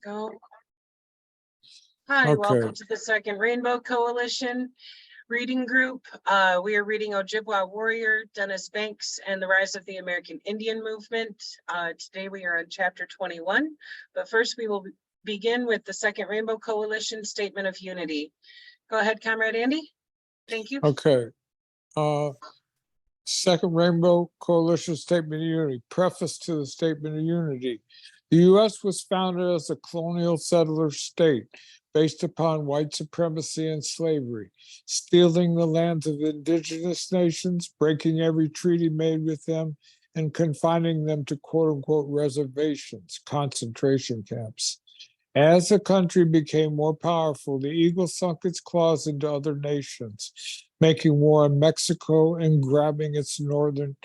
Go. Hi, Okay. welcome to the Second Rainbow Coalition reading group. We are reading Ojibwa Warrior, Dennis Banks, and the Rise of the American Indian Movement. Today we are on chapter 21, but first we will begin with the Second Rainbow Coalition Statement of Unity. Go ahead, Comrade Andy. Thank you. Okay. Second Rainbow Coalition Statement of Unity. Preface to the Statement of Unity. The U.S. was founded as a colonial settler state based upon white supremacy and slavery, stealing the lands of indigenous nations, breaking every treaty made with them, and confining them to quote-unquote reservations, concentration camps. As the country became more powerful, the eagle sunk its claws into other nations, making war on Mexico and grabbing its northern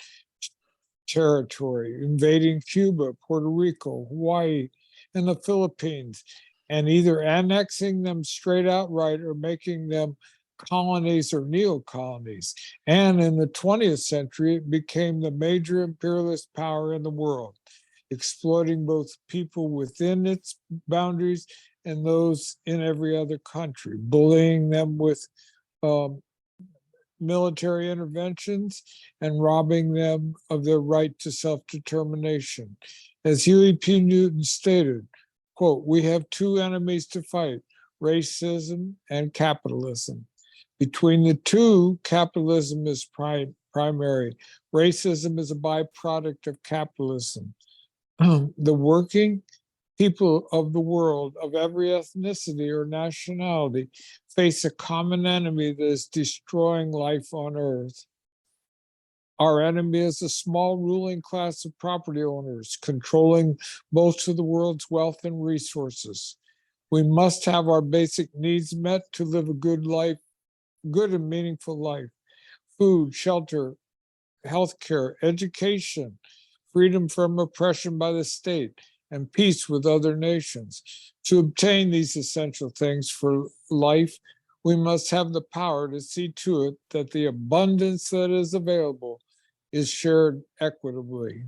territory, invading Cuba, Puerto Rico, Hawaii, and the Philippines, and either annexing them straight outright or making them colonies or neo-colonies. And in the 20th century, it became the major imperialist power in the world, exploiting both people within its boundaries and those in every other country, bullying them with military interventions and robbing them of their right to self-determination. As Huey P. Newton stated, quote, "We have two enemies to fight, racism and capitalism. Between the two, capitalism is primary. Racism is a byproduct of capitalism. The working people of the world of every ethnicity or nationality face a common enemy that is destroying life on earth. Our enemy is a small ruling class of property owners controlling most of the world's wealth and resources. We must have our basic needs met to live a good life, good and meaningful life. Food, shelter, healthcare, education, freedom from oppression by the state, and peace with other nations. To obtain these essential things for life, we must have the power to see to it that the abundance that is available is shared equitably."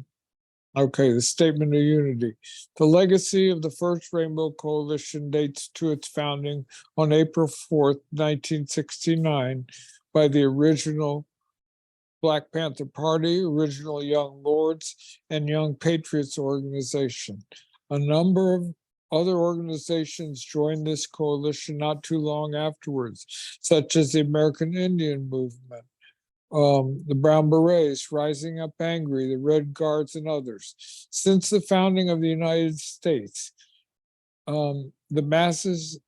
Okay, the Statement of Unity. The legacy of the First Rainbow Coalition dates to its founding on April 4th, 1969, by the original Black Panther Party, original Young Lords, and Young Patriots organization. A number of other organizations joined this coalition not too long afterwards, such as the American Indian Movement, the Brown Berets, Rising Up Angry, the Red Guards, and others. Since the founding of the United States, the masses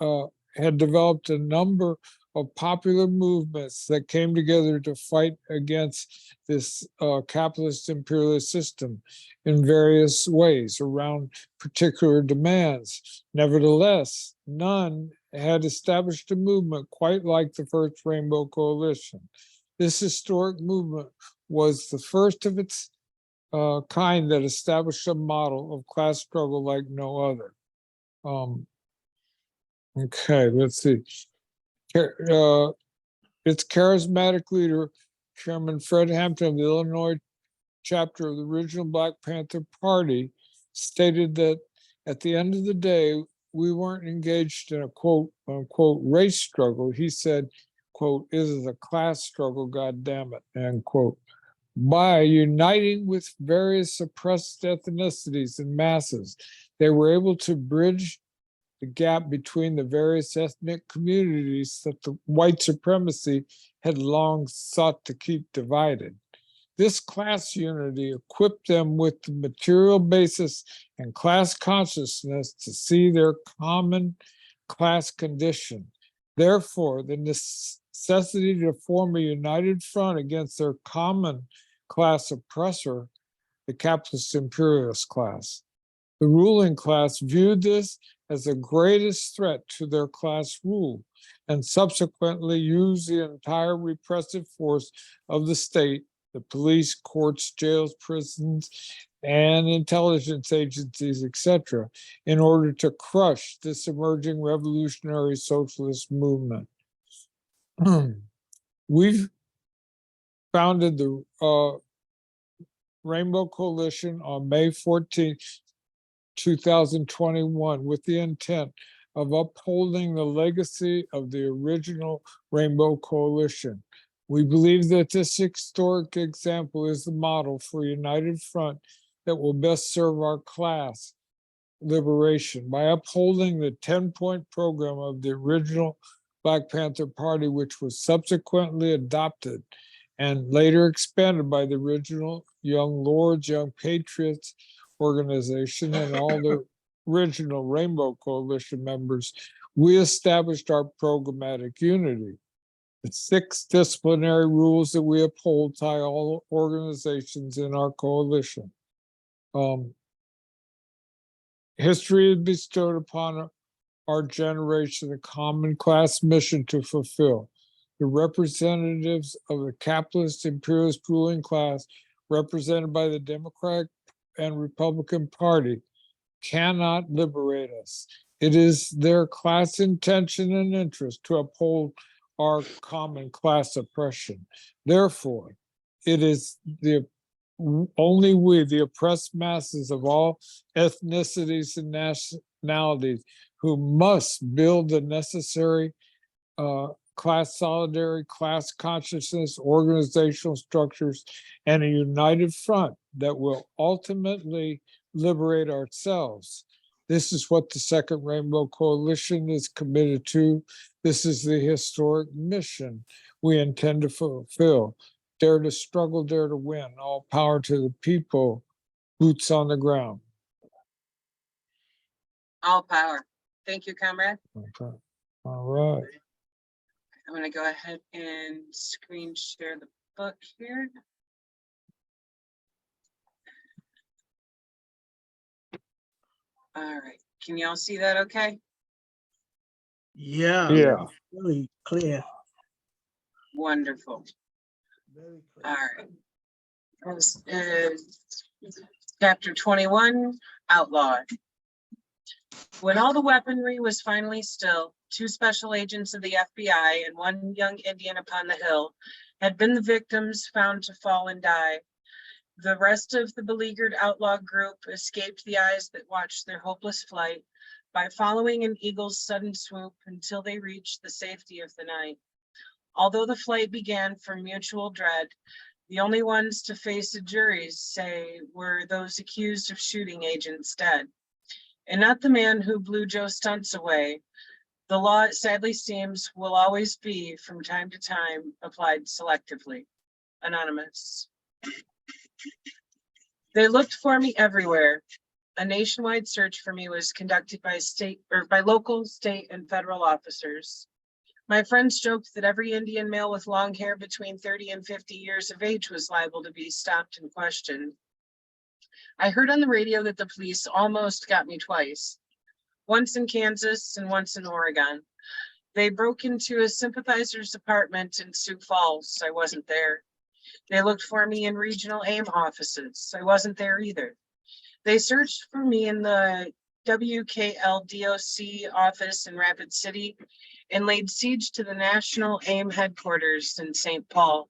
had developed a number of popular movements that came together to fight against this capitalist imperialist system in various ways around particular demands. Nevertheless, none had established a movement quite like the First Rainbow Coalition. This historic movement was the first of its kind that established a model of class struggle like no other. Okay, let's see. Its charismatic leader, Chairman Fred Hampton of the Illinois chapter of the original Black Panther Party, stated that at the end of the day, we weren't engaged in a quote unquote race struggle. He said, quote, "It is a class struggle, God damn it," end quote. By uniting with various oppressed ethnicities and masses, they were able to bridge the gap between the various ethnic communities that the white supremacy had long sought to keep divided. This class unity equipped them with the material basis and class consciousness to see their common class condition. Therefore, the necessity to form a united front against their common class oppressor, the capitalist imperialist class. The ruling class viewed this as the greatest threat to their class rule, and subsequently used the entire repressive force of the state, the police, courts, jails, prisons, and intelligence agencies, etc., in order to crush this emerging revolutionary socialist movement. We've founded the Rainbow Coalition on May 14th, 2021 with the intent of upholding the legacy of the original Rainbow Coalition. We believe that this historic example is the model for a united front that will best serve our class liberation by upholding the 10-point program of the original Black Panther Party, which was subsequently adopted and later expanded by the original Young Lords, Young Patriots organization and all the original Rainbow Coalition members. We established our programmatic unity. The 6 disciplinary rules that we uphold tie all organizations in our coalition. History has bestowed upon our generation a common class mission to fulfill. The representatives of the capitalist imperialist ruling class, represented by the Democratic and Republican Party, cannot liberate us. It is their class intention and interest to uphold our common class oppression. Therefore, it is only we, the oppressed masses of all ethnicities and nationalities, who must build the necessary class solidarity, class consciousness, organizational structures, and a united front that will ultimately liberate ourselves. This is what the Second Rainbow Coalition is committed to. This is the historic mission we intend to fulfill. Dare to struggle, dare to win. All power to the people, boots on the ground. All power. Thank you, comrade. Okay. All right. I'm going to go ahead and screen share the book here. All right. Can y'all see that okay? Yeah. Yeah. Really clear. Wonderful. Very clear. All right. This is chapter 21, Outlawed. When all the weaponry was finally still, 2 special agents of the FBI and 1 young Indian upon the hill had been the victims found to fall and die. The rest of the beleaguered outlaw group escaped the eyes that watched their hopeless flight by following an eagle's sudden swoop until they reached the safety of the night. Although the flight began from mutual dread, the only ones to face a jury's say were those accused of shooting agents dead. And not the man who blew Joe Stunts away. The law, it sadly seems, will always be, from time to time, applied selectively. Anonymous. They looked for me everywhere. A nationwide search for me was conducted by local, state, and federal officers. My friends joked that every Indian male with long hair between 30 and 50 years of age was liable to be stopped and questioned. I heard on the radio that the police almost got me twice, once in Kansas and once in Oregon. They broke into a sympathizer's apartment in Sioux Falls. I wasn't there. They looked for me in regional AIM offices. I wasn't there either. They searched for me in the WKLDOC office in Rapid City and laid siege to the national AIM headquarters in St. Paul.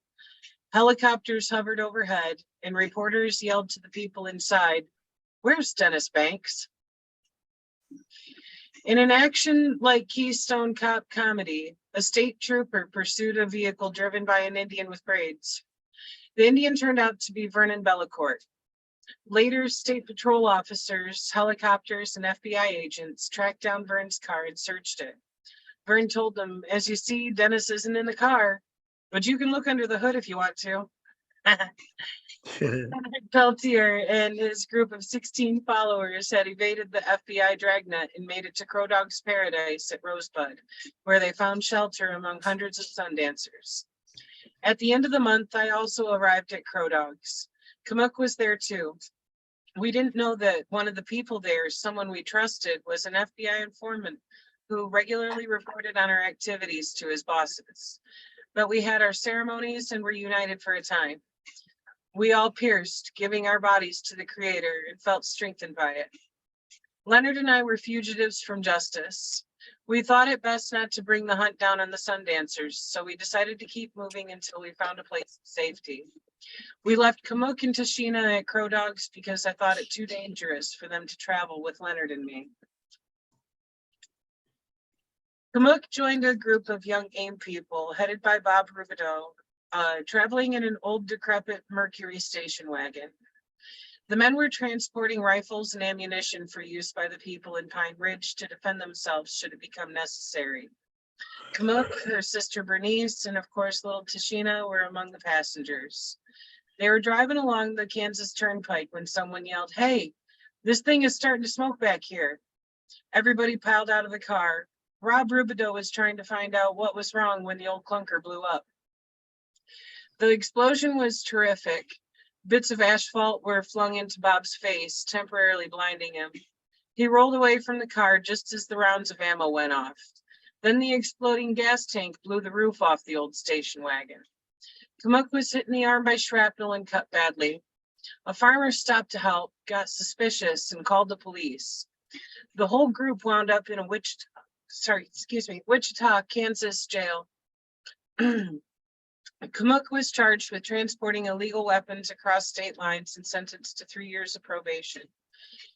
Helicopters hovered overhead and reporters yelled to the people inside, "Where's Dennis Banks?" In an action like Keystone Cop comedy, a state trooper pursued a vehicle driven by an Indian with braids. The Indian turned out to be Vernon Bellecourt. Later, state patrol officers, helicopters, and FBI agents tracked down Vern's car and searched it. Vern told them, "As you see, Dennis isn't in the car, but you can look under the hood if you want to." Peltier and his group of 16 followers had evaded the FBI dragnet and made it to Crow Dog's Paradise at Rosebud, where they found shelter among hundreds of Sundancers. At the end of the month, I also arrived at Crow Dog's. Kamuk was there too. We didn't know that one of the people there, someone we trusted, was an FBI informant who regularly reported on our activities to his bosses. But we had our ceremonies and were united for a time. We all pierced, giving our bodies to the Creator, and felt strengthened by it. Leonard and I were fugitives from justice. We thought it best not to bring the hunt down on the Sundancers, so we decided to keep moving until we found a place of safety. We left Kamuk and Tashina at Crow Dogs because I thought it too dangerous for them to travel with Leonard and me. Kamuk joined a group of young AIM people headed by Bob Rubidoux, traveling in an old decrepit Mercury station wagon. The men were transporting rifles and ammunition for use by the people in Pine Ridge to defend themselves should it become necessary. Kamuk, her sister Bernice, and of course little Tashina were among the passengers. They were driving along the Kansas Turnpike when someone yelled, "Hey, this thing is starting to smoke back here." Everybody piled out of the car. Rob Rubidoux was trying to find out what was wrong when the old clunker blew up. The explosion was terrific. Bits of asphalt were flung into Bob's face, temporarily blinding him. He rolled away from the car just as the rounds of ammo went off. Then the exploding gas tank blew the roof off the old station wagon. Kamuk was hit in the arm by shrapnel and cut badly. A farmer stopped to help, got suspicious, and called the police. The whole group wound up in a Wichita, Kansas jail. Kamuk was charged with transporting illegal weapons across state lines and sentenced to 3 years of probation.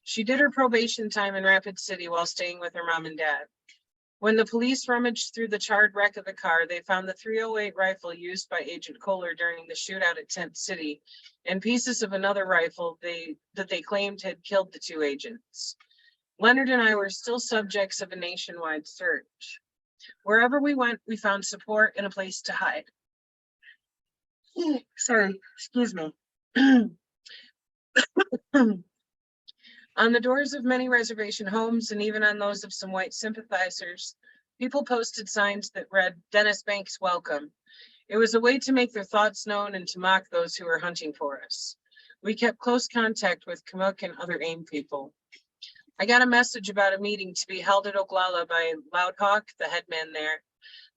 She did her probation time in Rapid City while staying with her mom and dad. When the police rummaged through the charred wreck of the car, they found the .308 rifle used by Agent Kohler during the shootout at Tent City and pieces of another rifle that they claimed had killed the two agents. Leonard and I were still subjects of a nationwide search. Wherever we went, we found support and a place to hide. Sorry, excuse me. On the doors of many reservation homes and even on those of some white sympathizers, people posted signs that read, "Dennis Banks welcome." It was a way to make their thoughts known and to mock those who were hunting for us. We kept close contact with Kamuk and other AIM people. I got a message about a meeting to be held at Oglala by Loudhawk, the head man there.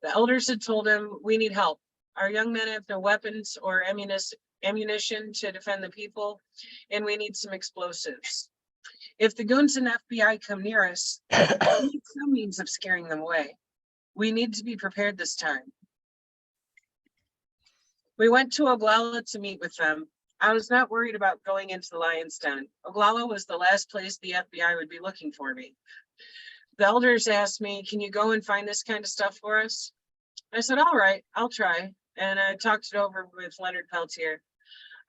The elders had told him, "We need help. Our young men have no weapons or ammunition to defend the people, and we need some explosives. If the goons and FBI come near us, we need some means of scaring them away. We need to be prepared this time." We went to Oglala to meet with them. I was not worried about going into the lion's den. Oglala was the last place the FBI would be looking for me. The elders asked me, "Can you go and find this kind of stuff for us?" I said, "All right, I'll try." And I talked it over with Leonard Peltier.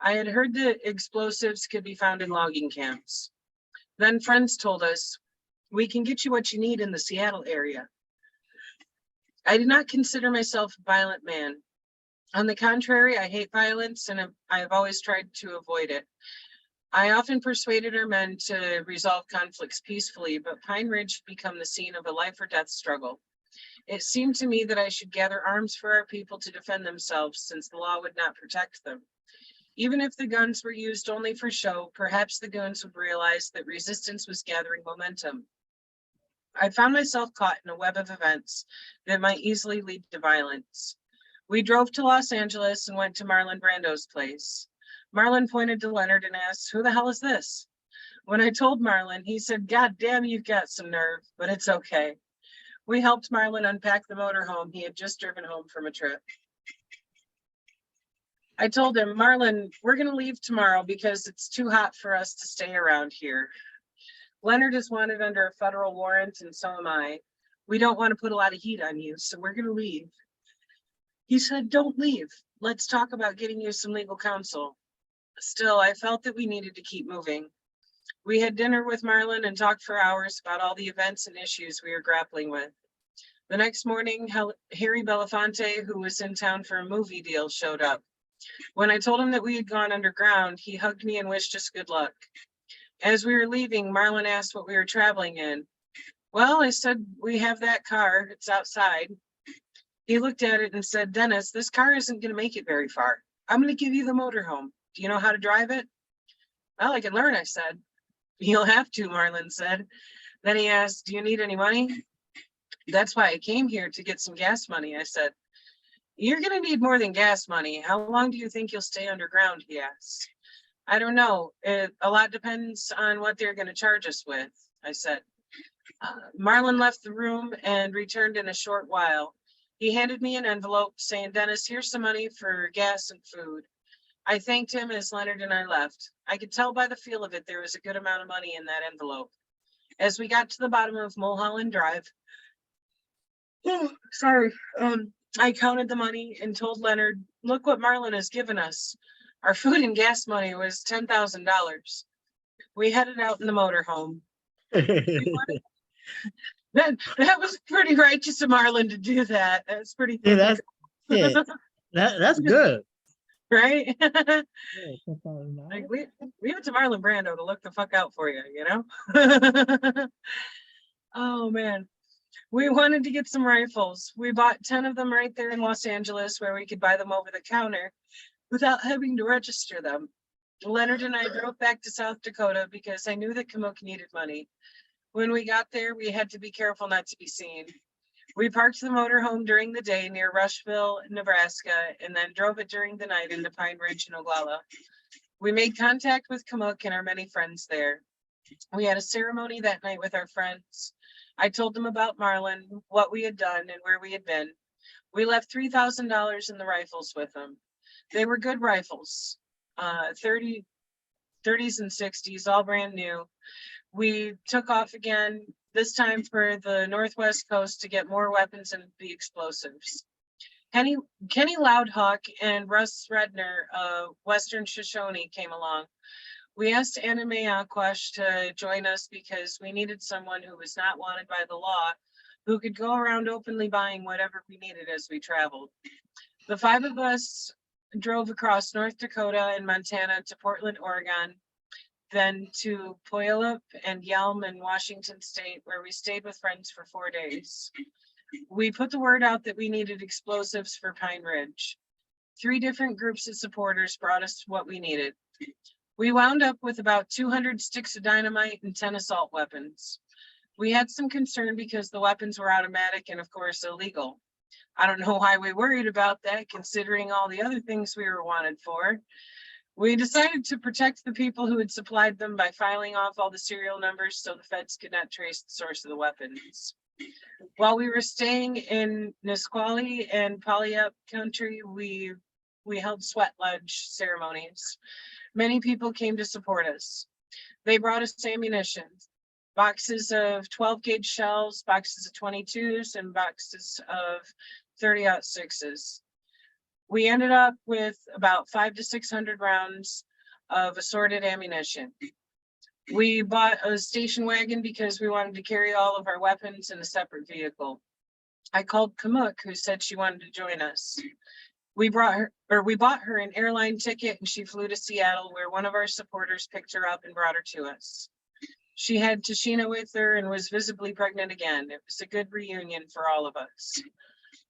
I had heard that explosives could be found in logging camps. Then friends told us, "We can get you what you need in the Seattle area." I did not consider myself a violent man. On the contrary, I hate violence and I have always tried to avoid it. I often persuaded our men to resolve conflicts peacefully, but Pine Ridge had become the scene of a life or death struggle. It seemed to me that I should gather arms for our people to defend themselves, since the law would not protect them. Even if the guns were used only for show, perhaps the goons would realize that resistance was gathering momentum. I found myself caught in a web of events that might easily lead to violence. We drove to Los Angeles and went to Marlon Brando's place. Marlon pointed to Leonard and asked, "Who the hell is this?" When I told Marlon, he said, "God damn, you've got some nerve, but it's okay." We helped Marlon unpack the motorhome he had just driven home from a trip. I told him, "Marlon, we're going to leave tomorrow because it's too hot for us to stay around here. Leonard is wanted under a federal warrant, and so am I. We don't want to put a lot of heat on you, so we're going to leave." He said, "Don't leave. Let's talk about getting you some legal counsel." Still, I felt that we needed to keep moving. We had dinner with Marlon and talked for hours about all the events and issues we were grappling with. The next morning, Harry Belafonte, who was in town for a movie deal, showed up. When I told him that we had gone underground, he hugged me and wished us good luck. As we were leaving, Marlon asked what we were traveling in. "Well," I said, "we have that car. It's outside." He looked at it and said, "Dennis, this car isn't going to make it very far. I'm going to give you the motorhome. Do you know how to drive it?" "Well, I can learn," I said. "You'll have to," Marlon said. Then he asked, "Do you need any money?" "That's why I came here, to get some gas money," I said. "You're going to need more than gas money. How long do you think you'll stay underground?" he asked. "I don't know. A lot depends on what they're going to charge us with," I said. Marlon left the room and returned in a short while. He handed me an envelope saying, "Dennis, here's some money for gas and food." I thanked him as Leonard and I left. I could tell by the feel of it there was a good amount of money in that envelope. As we got to the bottom of Mulholland Drive, sorry, I counted the money and told Leonard, look what Marlon has given us. Our food and gas money was $10,000. We headed out in the motorhome. That was pretty righteous of Marlon to do that. That's pretty Yeah, fucking yeah, that's good. right? Yeah, Like leave it to Marlon Brando to look the fuck out for you, you know? Oh man. We wanted to get some rifles. We bought 10 of them right there in Los Angeles where we could buy them over the counter without having to register them. Leonard and I drove back to South Dakota because I knew that Kamuk needed money. When we got there, we had to be careful not to be seen. We parked the motorhome during the day near Rushville, Nebraska, and then drove it during the night into Pine Ridge and Oglala. We made contact with Kamuk and our many friends there. We had a ceremony that night with our friends. I told them about Marlon, what we had done, and where we had been. We left $3,000 in the rifles with them. They were good rifles, 30s and 60s, all brand new. We took off again, this time for the Northwest coast to get more weapons and the explosives. Kenny Loudhawk and Russ Redner, Western Shoshone, came along. We asked Anna Mae Aquash to join us because we needed someone who was not wanted by the law, who could go around openly buying whatever we needed as we traveled. The 5 of us drove across North Dakota and Montana to Portland, Oregon, then to Puyallup and Yelm in Washington State, where we stayed with friends for 4 days. We put the word out that we needed explosives for Pine Ridge. 3 different groups of supporters brought us what we needed. We wound up with about 200 sticks of dynamite and 10 assault weapons. We had some concern because the weapons were automatic and of course illegal. I don't know why we worried about that, considering all the other things we were wanted for. We decided to protect the people who had supplied them by filing off all the serial numbers so the feds could not trace the source of the weapons. While we were staying in Nisqually and Puyallup country, we held sweat lodge ceremonies. Many people came to support us. They brought us ammunition, boxes of 12 gauge shells, boxes of 22s, and boxes of 30-06s. We ended up with about 500 to 600 rounds of assorted ammunition. We bought a station wagon because we wanted to carry all of our weapons in a separate vehicle. I called Kamuk, who said she wanted to join us. We bought her an airline ticket and she flew to Seattle, where one of our supporters picked her up and brought her to us. She had Tashina with her and was visibly pregnant again. It was a good reunion for all of us.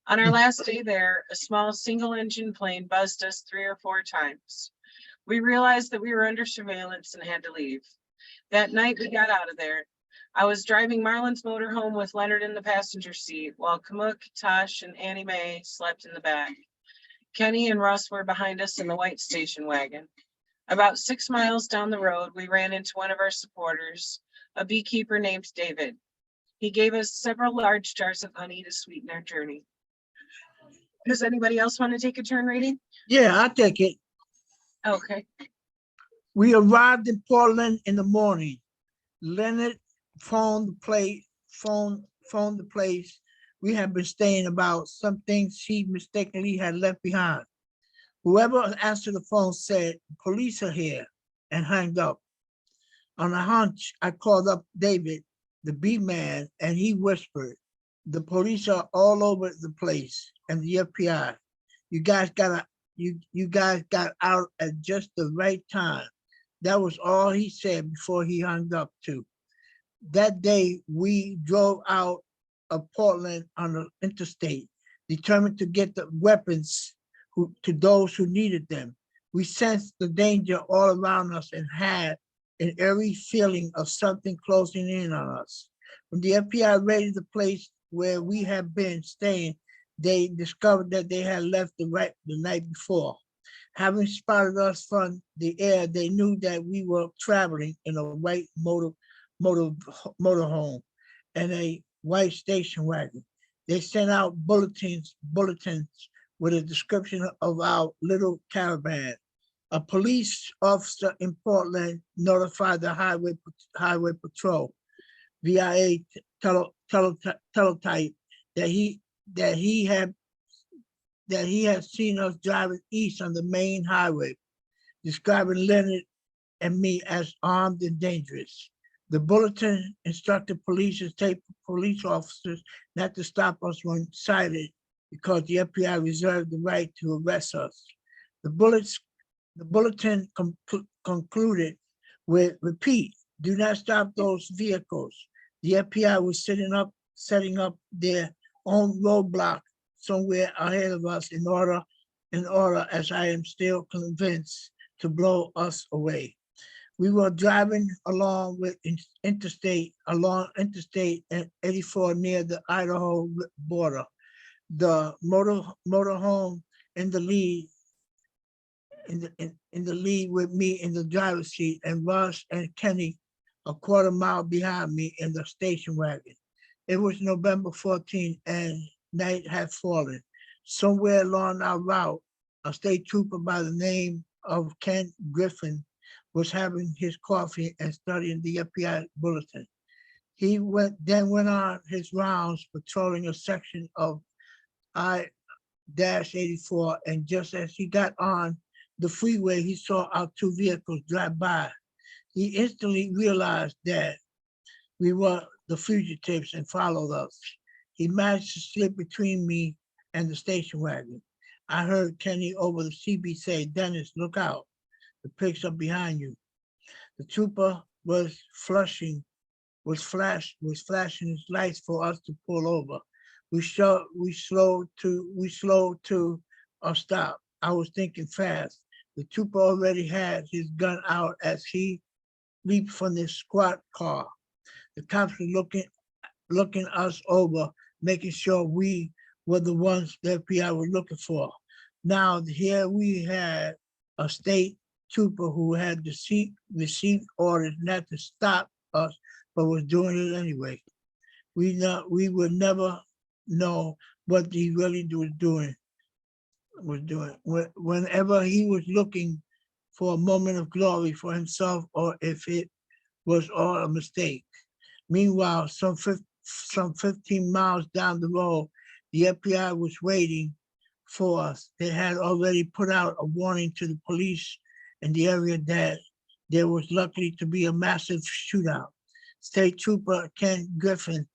On our last day there, a small single-engine plane buzzed us 3 or 4 times. We realized that we were under surveillance and had to leave. That night, we got out of there. I was driving Marlon's motorhome with Leonard in the passenger seat, while Kamuk, Tosh, and Annie Mae slept in the back. Kenny and Russ were behind us in the white station wagon. About 6 miles down the road, we ran into one of our supporters, a beekeeper named David. He gave us several large jars of honey to sweeten our journey. Does anybody else want to take a turn reading? Yeah, I take it. Okay. We arrived in Portland in the morning. Leonard phoned the place we had been staying about some things she mistakenly had left behind. Whoever answered the phone said, "Police are here," and hung up. On a hunch, I called up David, the beat man, and he whispered, "The police are all over the place and the FBI. You guys got out at just the right time." That was all he said before he hung up too. That day, we drove out of Portland on the interstate, determined to get the weapons to those who needed them. We sensed the danger all around us and had an eerie feeling of something closing in on us. When the FBI raided the place where we had been staying, they discovered that they had left the night before. Having spotted us from the air, they knew that we were traveling in a white motorhome and a white station wagon. They sent out bulletins with a description of our little caravan. A police officer in Portland notified the highway patrol via teletype that he had seen us driving east on the main highway, describing Leonard and me as armed and dangerous. The bulletin instructed police officers not to stop us when cited because the FBI reserved the right to arrest us. The bulletin concluded with, repeat, do not stop those vehicles. The FBI was setting up their own roadblock somewhere ahead of us in order, as I am still convinced, to blow us away. We were driving along Interstate 84 near the Idaho border. The motorhome in the lead, in the lead with me in the driver's seat, and Russ and Kenny a quarter mile behind me in the station wagon. It was November 14th and night had fallen. Somewhere along our route, a state trooper by the name of Ken Griffin was having his coffee and studying the FBI bulletin. He then went on his rounds patrolling a section of I-84, and just as he got on the freeway, he saw our two vehicles drive by. He instantly realized that we were the fugitives and followed us. He managed to slip between me and the station wagon. I heard Kenny over the CB say, "Dennis, look out. The pigs are behind you." The trooper was flashing his lights for us to pull over. We slowed to a stop. I was thinking fast. The trooper already had his gun out as he leaped from the squad car. The cops were looking us over, making sure we were the ones the FBI were looking for. Now here we had a state trooper who had received orders not to stop us, but was doing it anyway. We would never know what he really was doing. Whenever he was looking for a moment of glory for himself, or if it was all a mistake. Meanwhile, some 15 miles down the road, the FBI was waiting for us. They had already put out a warning to the police in the area that there was likely to be a massive shootout. State Trooper Ken Griffin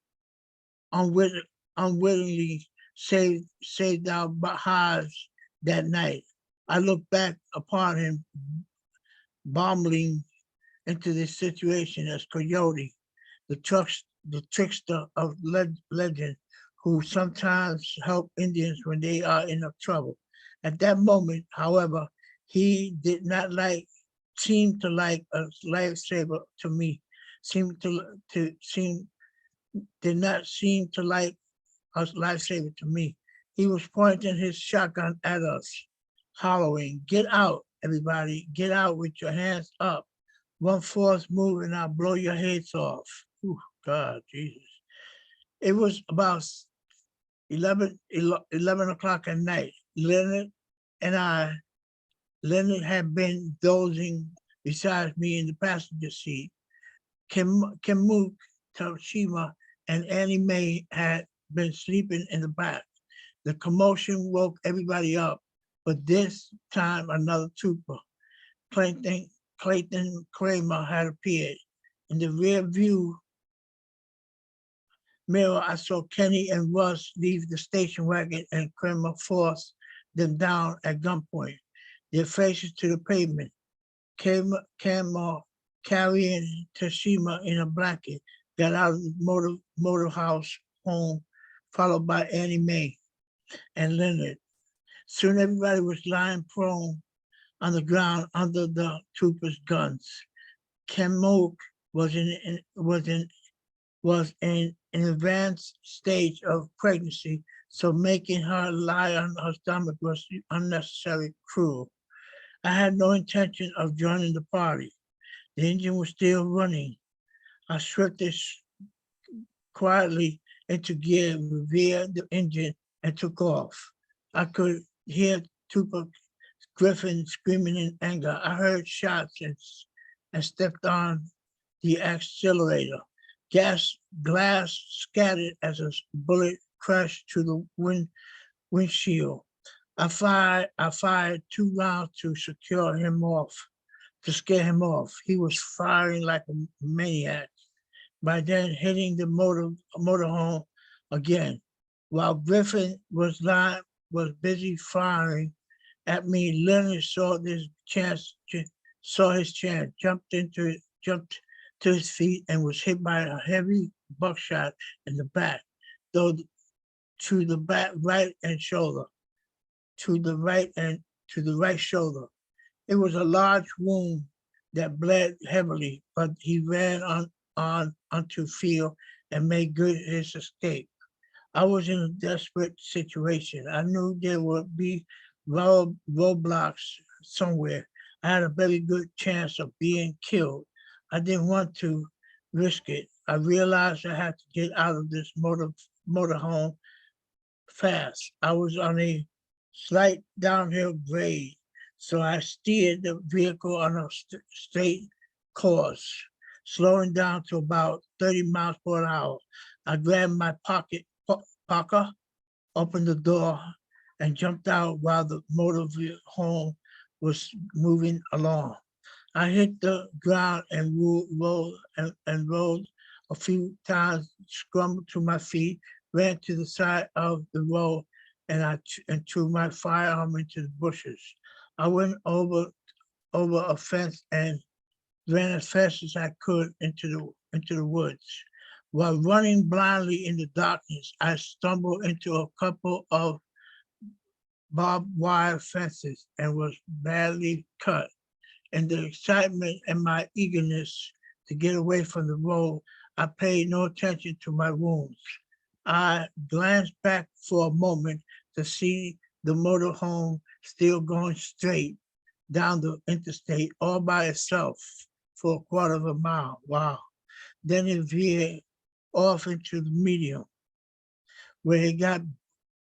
unwittingly saved our lives that night. I look back upon him bumbling into this situation as Coyote, the trickster of legend, who sometimes help Indians when they are in trouble. At that moment, however, he did not seem to like a lifesaver to me. Did not seem to like a lifesaver to me. He was pointing his shotgun at us, hollering, "Get out, everybody, get out with your hands up. One false move and I'll blow your heads off." Ooh, God, Jesus. It was about 11 o'clock at night. Leonard had been dozing beside me in the passenger seat. Kimuk, Toshima, and Annie Mae had been sleeping in the back. The commotion woke everybody up, but this time another trooper, Clayton Kramer, had appeared. In the rear view mirror, I saw Kenny and Russ leave the station wagon, and Kramer forced them down at gunpoint, their faces to the pavement. Kramer, carrying Toshima in a blanket, got out of the motor house home, followed by Annie Mae and Leonard. Soon everybody was lying prone on the ground under the troopers' guns. Kimuk was in an advanced stage of pregnancy, so making her lie on her stomach was unnecessarily cruel. I had no intention of joining the party. The engine was still running. I shifted quietly into gear, revered the engine, and took off. I could hear Trooper Griffin screaming in anger. I heard shots and stepped on the accelerator. Glass scattered as a bullet crashed to the windshield. I fired 2 rounds to scare him off. He was firing like a maniac. By then hitting the motorhome again. While Griffin was busy firing at me, Leonard saw his chance, jumped to his feet and was hit by a heavy buckshot in the back, though to the back right and shoulder, to the right shoulder. It was a large wound that bled heavily, but he ran onto field and made good his escape. I was in a desperate situation. I knew there would be roadblocks somewhere. I had a very good chance of being killed. I didn't want to risk it. I realized I had to get out of this motorhome fast. I was on a slight downhill grade, so I steered the vehicle on a straight course, slowing down to about 30 miles per hour. I grabbed my pocket, opened the door, and jumped out while the motorhome was moving along. I hit the ground and rolled a few times, scrambled to my feet, ran to the side of the road, and threw my firearm into the bushes. I went over a fence and ran as fast as I could into the woods. While running blindly in the darkness, I stumbled into a couple of barbed wire fences and was badly cut. In the excitement and my eagerness to get away from the road, I paid no attention to my wounds. I glanced back for a moment to see the motorhome still going straight down the interstate all by itself for a quarter of a mile. Wow. Then it veered off into the medium where it got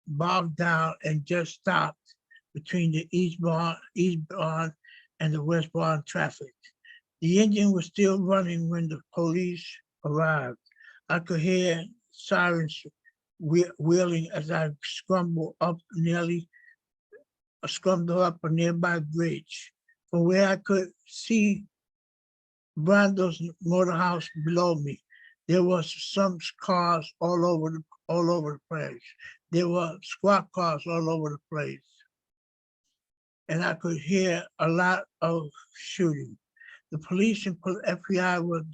bogged down and just stopped between the eastbound and the westbound traffic. The engine was still running when the police arrived. I could hear sirens wheeling as I scrambled up a nearby bridge. From where I could see Brando's motor house below me, there was some cars all over the place. There were squad cars all over the place. And I could hear a lot of shooting. The police and FBI were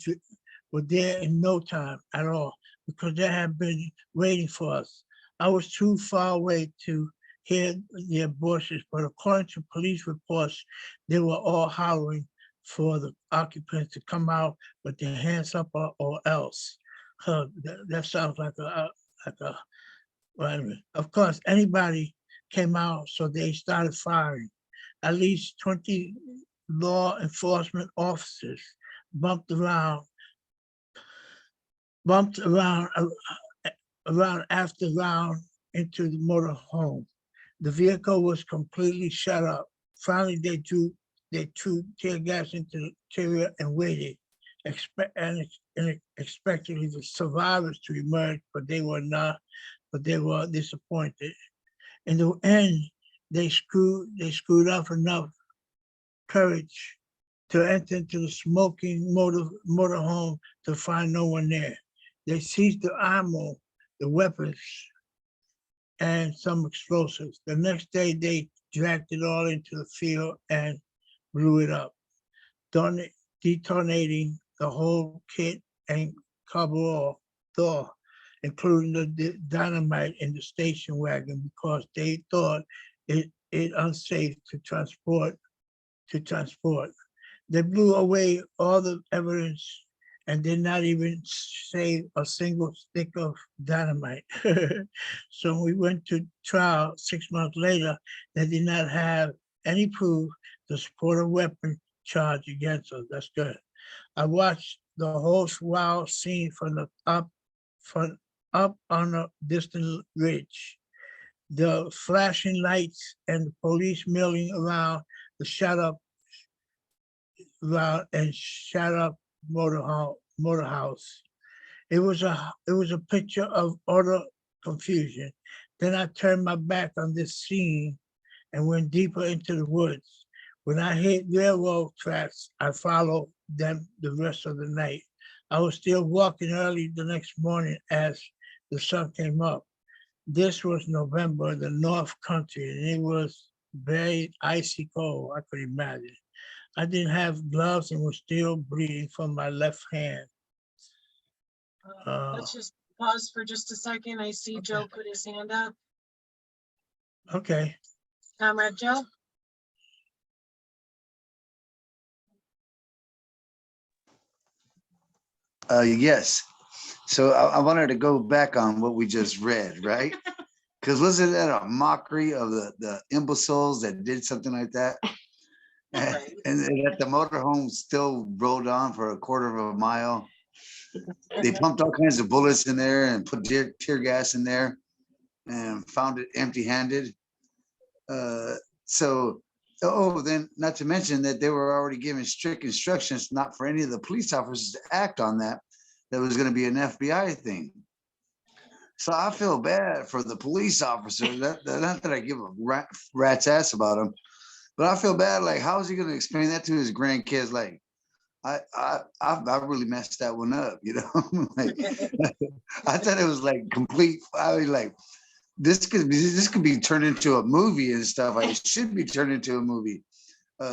there in no time at all because they had been waiting for us. I was too far away to hear their voices, but according to police reports, they were all hollering for the occupants to come out with their hands up or else. That sounds like well, anyway. Of course, anybody came out, so they started firing. At least 20 law enforcement officers bumped around after round into the motorhome. The vehicle was completely shut up. Finally, they threw tear gas into the interior and waited, expecting the survivors to emerge, but they were not. But they were disappointed. In the end, they screwed up enough courage to enter into the smoking motorhome to find no one there. They seized the ammo, the weapons, and some explosives. The next day, they dragged it all into the field and blew it up, detonating the whole kit and carburetor door, including the dynamite in the station wagon, because they thought it unsafe to transport. They blew away all the evidence and did not even save a single stick of dynamite. So when we went to trial 6 months later, they did not have any proof to support a weapon charge against us. That's good. I watched the whole wild scene from up on a distant ridge. the flashing lights and the police milling around the shut up motor house. It was a picture of utter confusion. Then I turned my back on this scene and went deeper into the woods. When I hit railroad tracks, I followed them the rest of the night. I was still walking early the next morning as the sun came up. This was November in the North Country, and it was very icy cold. I could imagine. I didn't have gloves and was still bleeding from my left hand. Let's just pause for just a second. I see Joe put his hand up. Okay. Comrade Joe? Yes. So I wanted to go back on what we just read, right? Because wasn't that a mockery of the imbeciles that did something like that? And that the motorhome still rolled on for a quarter of a mile. They pumped all kinds of bullets in there and put tear gas in there and found it empty-handed. Then not to mention that they were already given strict instructions not for any of the police officers to act on that. That was going to be an FBI thing. So I feel bad for the police officer. Not that I give a rat's ass about him, but I feel bad. Like, how is he going to explain that to his grandkids? Like, I really messed that one up, you know. Like, I thought it was like complete. I was like, this could be turned into a movie and stuff. Like, it should be turned into a movie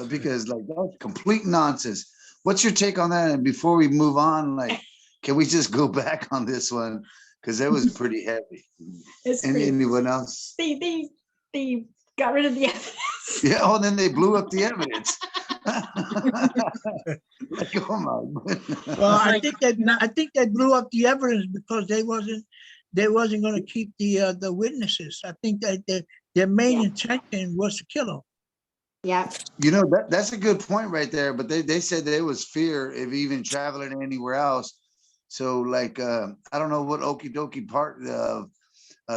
because like that's complete nonsense. What's your take on that? And before we move on, like, can we just go back on this one because that was pretty heavy? Anyone else? They got rid of the evidence. Yeah. Oh, then they blew up the evidence. Like, oh my goodness. Well, I think they blew up the evidence because they wasn't going to keep the witnesses. I think that their main intention was to kill them. Yeah. You know, that's a good point right there. But they said there was fear of even traveling anywhere else. So like, I don't know what okie dokie part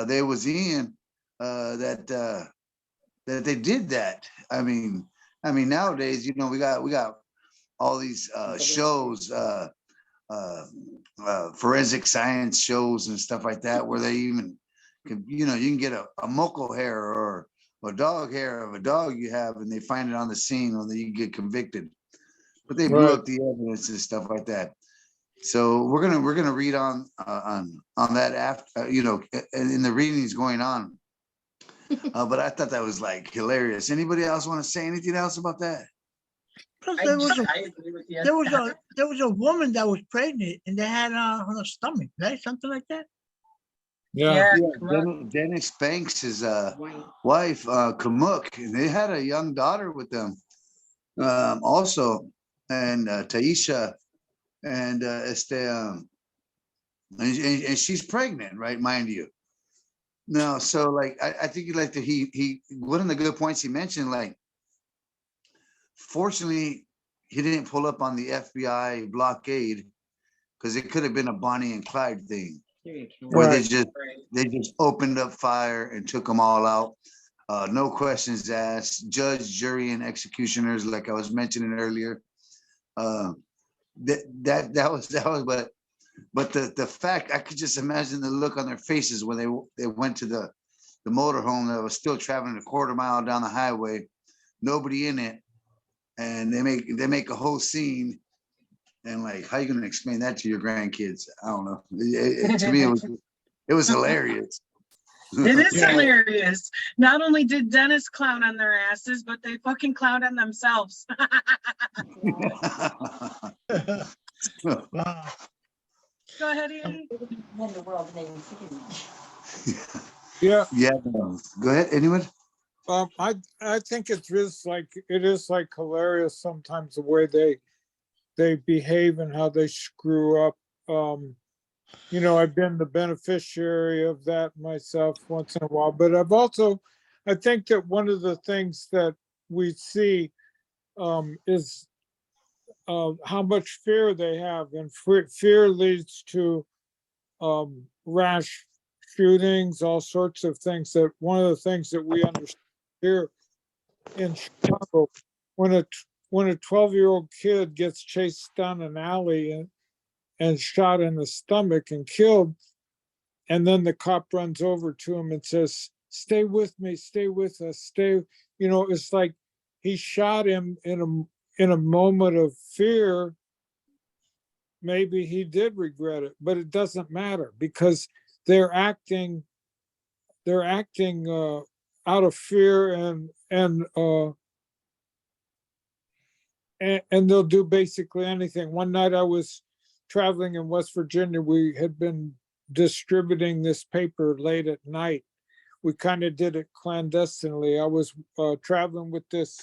they was in that they did that. I mean, nowadays, you know, we got all these shows, forensic science shows and stuff like that, where they even can, you know, you can get a moco hair or a dog hair of a dog you have, and they find it on the scene, and then you get convicted. But they blew up the evidence and stuff like that. So we're gonna read on that after, you know, in the readings going on. But I thought that was like hilarious. Anybody else want to say anything else about that? Plus, I agree with you. there was a woman that was pregnant and they had on her stomach, right? Something like that. Yeah. Dennis Banks' wife, Kamuk, and they had a young daughter with them also, and Taisha, and and she's pregnant, right? Mind you. No, so like I think like he one of the good points he mentioned, like, fortunately he didn't pull up on the FBI blockade because it could have been a Bonnie and Clyde thing where they just opened up fire and took them all out. No questions asked. Judge, jury, and executioners, like I was mentioning earlier. That was but the fact, I could just imagine the look on their faces when they went to the motorhome that was still traveling a quarter mile down the highway, nobody in it, and they make a whole scene, and like, how you gonna explain that to your grandkids? I don't know. To me, it was hilarious. It is hilarious. Not only did Dennis clown on their asses, but they fucking clowned on themselves. Wow. Go ahead, Andy. When the world names Yeah. Yeah. Go ahead. Anyone? I think it is like hilarious sometimes the way they behave and how they screw up. You know, I've been the beneficiary of that myself once in a while, but I think that one of the things that we see is how much fear they have, and fear leads to rash shootings, all sorts of things. That one of the things that we understand here in Chicago, when a 12-year-old kid gets chased down an alley and shot in the stomach and killed, and then the cop runs over to him and says, "Stay with me, stay with us, stay." You know, it's like he shot him in a moment of fear. Maybe he did regret it, but it doesn't matter because they're acting out of fear, and they'll do basically anything. One night I was traveling in West Virginia. We had been distributing this paper late at night. We kind of did it clandestinely. I was traveling with this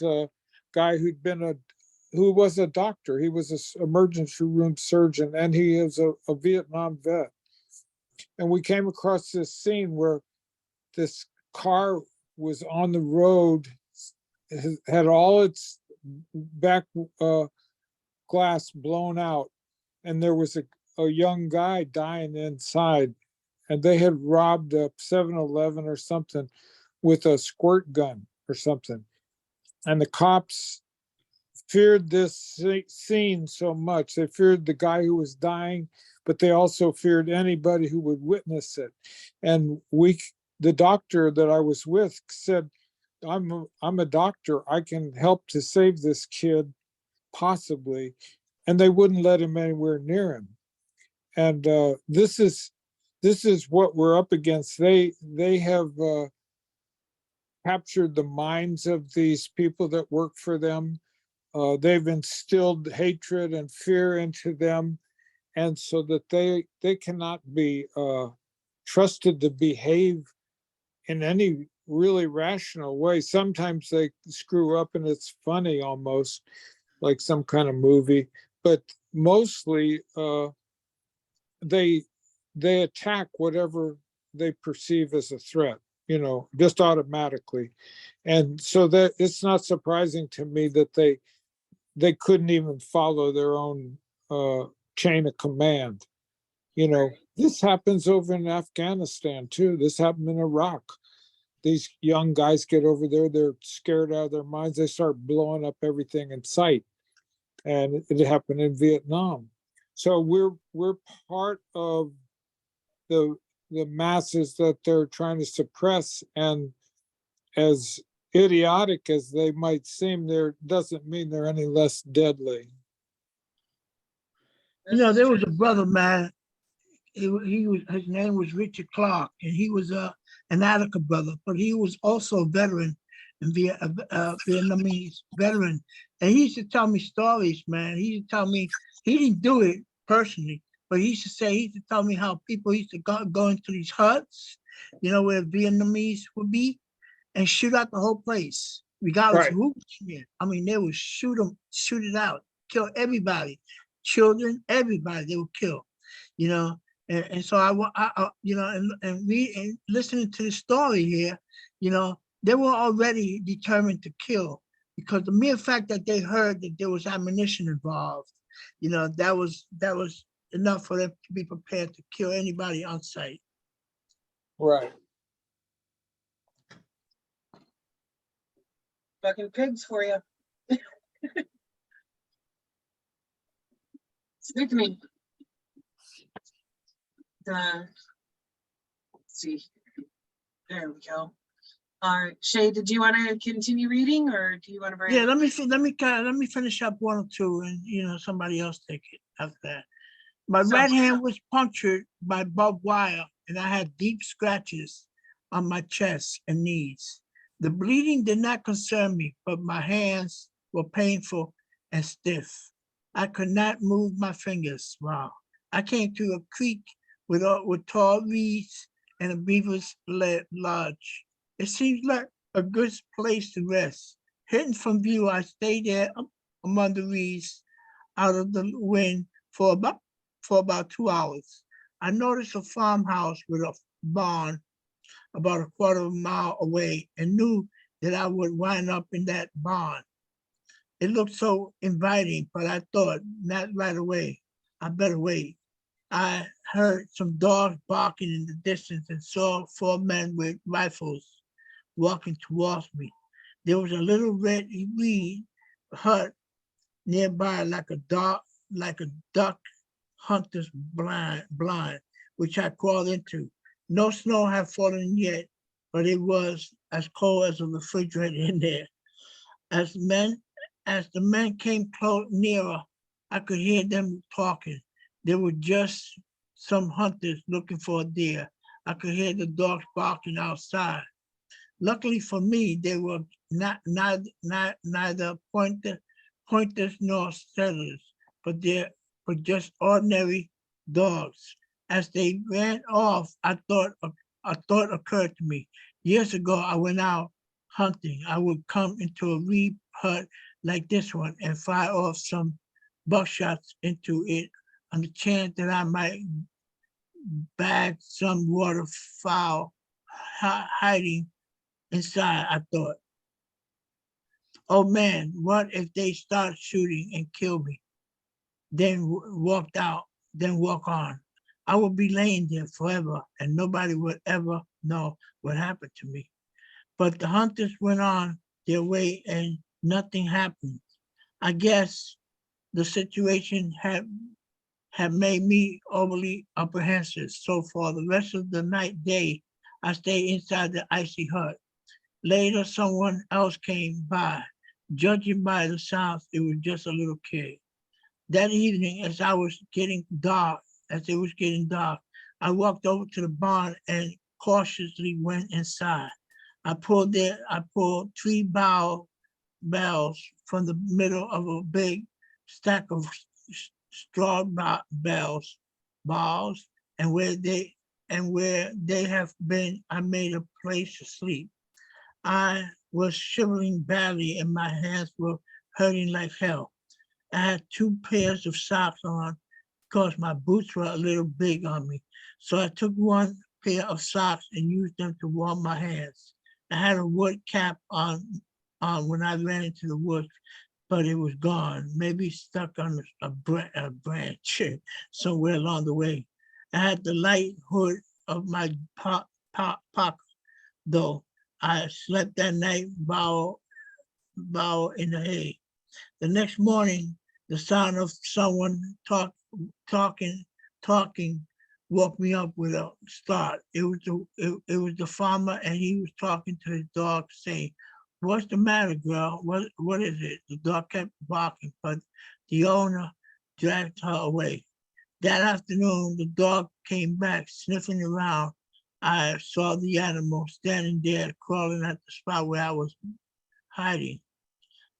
guy who was a doctor. He was an emergency room surgeon, and he is a Vietnam vet. And we came across this scene where this car was on the road, had all its back glass blown out, and there was a young guy dying inside, and they had robbed a 7-Eleven or something with a squirt gun or something. And the cops feared this scene so much. They feared the guy who was dying, but they also feared anybody who would witness it. And the doctor that I was with said, I'm a doctor. I can help to save this kid, possibly. And they wouldn't let him anywhere near him. And this is what we're up against. They have captured the minds of these people that work for them. They've instilled hatred and fear into them, and so that they cannot be trusted to behave in any really rational way. Sometimes they screw up and it's funny, almost like some kind of movie, but mostly they attack whatever they perceive as a threat, you know, just automatically. And so that it's not surprising to me that they couldn't even follow their own chain of command. You know, this happens over in Afghanistan too. This happened in Iraq. These young guys get over there, they're scared out of their minds. They start blowing up everything in sight. And it happened in Vietnam. So we're part of the masses that they're trying to suppress. And as idiotic as they might seem, there doesn't mean they're any less deadly. You know, there was a brother, man. His name was Richard Clark, and he was an Attica brother, but he was also a veteran, and Vietnamese veteran. And he used to tell me stories, man. He used to tell me, he didn't do it personally, but he used to tell me how people used to go into these huts, you know, where Vietnamese would be, and shoot out the whole place, regardless of who was here. I mean, they would shoot it out, kill everybody, children, everybody they would kill, you know. And so I you know, and listening to the story here, you know, they were already determined to kill, because the mere fact that they heard that there was ammunition involved, you know, that was enough for them to be prepared to kill anybody on sight. Right. Fucking pigs for you. Stick me. Let's see. There we go. All right, Shay, did you want to continue reading, or do you want to bring? Yeah, let me finish up one or two, and you know, somebody else take it after that. My right hand was punctured by barbed wire, and I had deep scratches on my chest and knees. The bleeding did not concern me, but my hands were painful and stiff. I could not move my fingers. Wow. I came to a creek with tall reeds and a beaver's lodge. It seems like a good place to rest. Hidden from view, I stayed there among the reeds out of the wind for about 2 hours. I noticed a farmhouse with a barn about a quarter of a mile away, and knew that I would wind up in that barn. It looked so inviting, but I thought, not right away. I better wait. I heard some dogs barking in the distance and saw 4 men with rifles walking towards me. There was a little red reed hut nearby like a duck hunter's blind, which I crawled into. No snow had fallen yet, but it was as cold as a refrigerator in there. As men, as the men came close nearer, I could hear them talking. They were just some hunters looking for a deer. I could hear the dogs barking outside. Luckily for me, they were neither pointers nor settlers, but just ordinary dogs. As they ran off, a thought occurred to me. Years ago, I went out hunting. I would come into a reed hut like this one and fire off some buckshots into it on the chance that I might bag some waterfowl hiding inside. I thought, oh man, what if they start shooting and kill me? Then walk on. I would be laying there forever and nobody would ever know what happened to me. But the hunters went on their way and nothing happened. I guess the situation had made me overly apprehensive. So for the rest of the day, I stayed inside the icy hut. Later, someone else came by. Judging by the sounds, it was just a little kid. That evening, as it was getting dark, I walked over to the barn and cautiously went inside. I pulled 3 bales from the middle of a big stack of straw balls, and where they have been, I made a place to sleep. I was shivering badly and my hands were hurting like hell. I had 2 pairs of socks on because my boots were a little big on me. So I took 1 pair of socks and used them to warm my hands. I had a wood cap on when I ran into the woods, but it was gone, maybe stuck on a branch somewhere along the way. I had the light hood of my pocket, though. I slept that night bow in the hay. The next morning, the sound of someone talking woke me up with a start. It was the farmer, and he was talking to his dog, saying, "What's the matter, girl? What is it?" The dog kept barking, but the owner dragged her away. That afternoon, the dog came back sniffing around. I saw the animal standing there, crawling at the spot where I was hiding.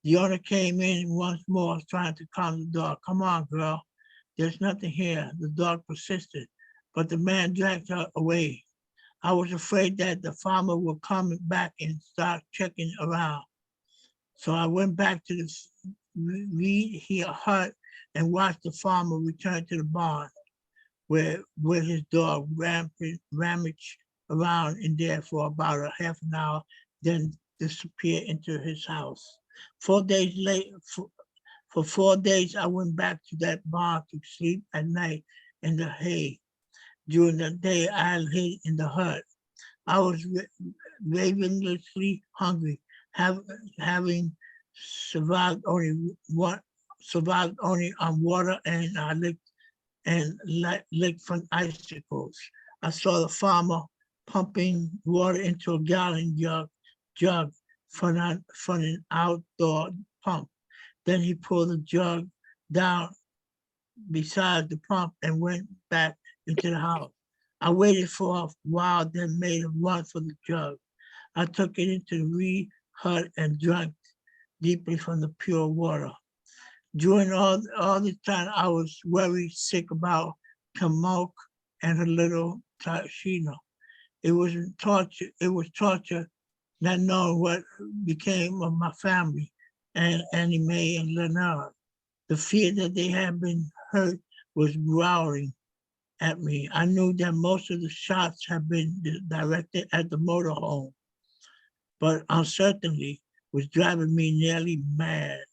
The owner came in once more, trying to calm the dog. "Come on, girl. There's nothing here." The dog persisted, but the man dragged her away. I was afraid that the farmer would come back and start checking around. So I went back to the reed hut and watched the farmer return to the barn, where his dog rummaged around in there for about a half an hour, then disappeared into his house. 4 days later, for 4 days, I went back to that barn to sleep at night in the hay. During the day, I hid in the hut. I was ravenously hungry, having survived only on water, and I licked from icicles. I saw the farmer pumping water into a gallon jug from an outdoor pump. Then he pulled the jug down beside the pump and went back into the house. I waited for a while, then made a run for the jug. I took it into the reed hut and drank deeply from the pure water. During all the time, I was very sick about Kamoke and her little Tashina. It was torture not knowing what became of my family and Annie Mae and Lenard. The fear that they had been hurt was growling at me. I knew that most of the shots had been directed at the motorhome, but uncertainty was driving me nearly mad.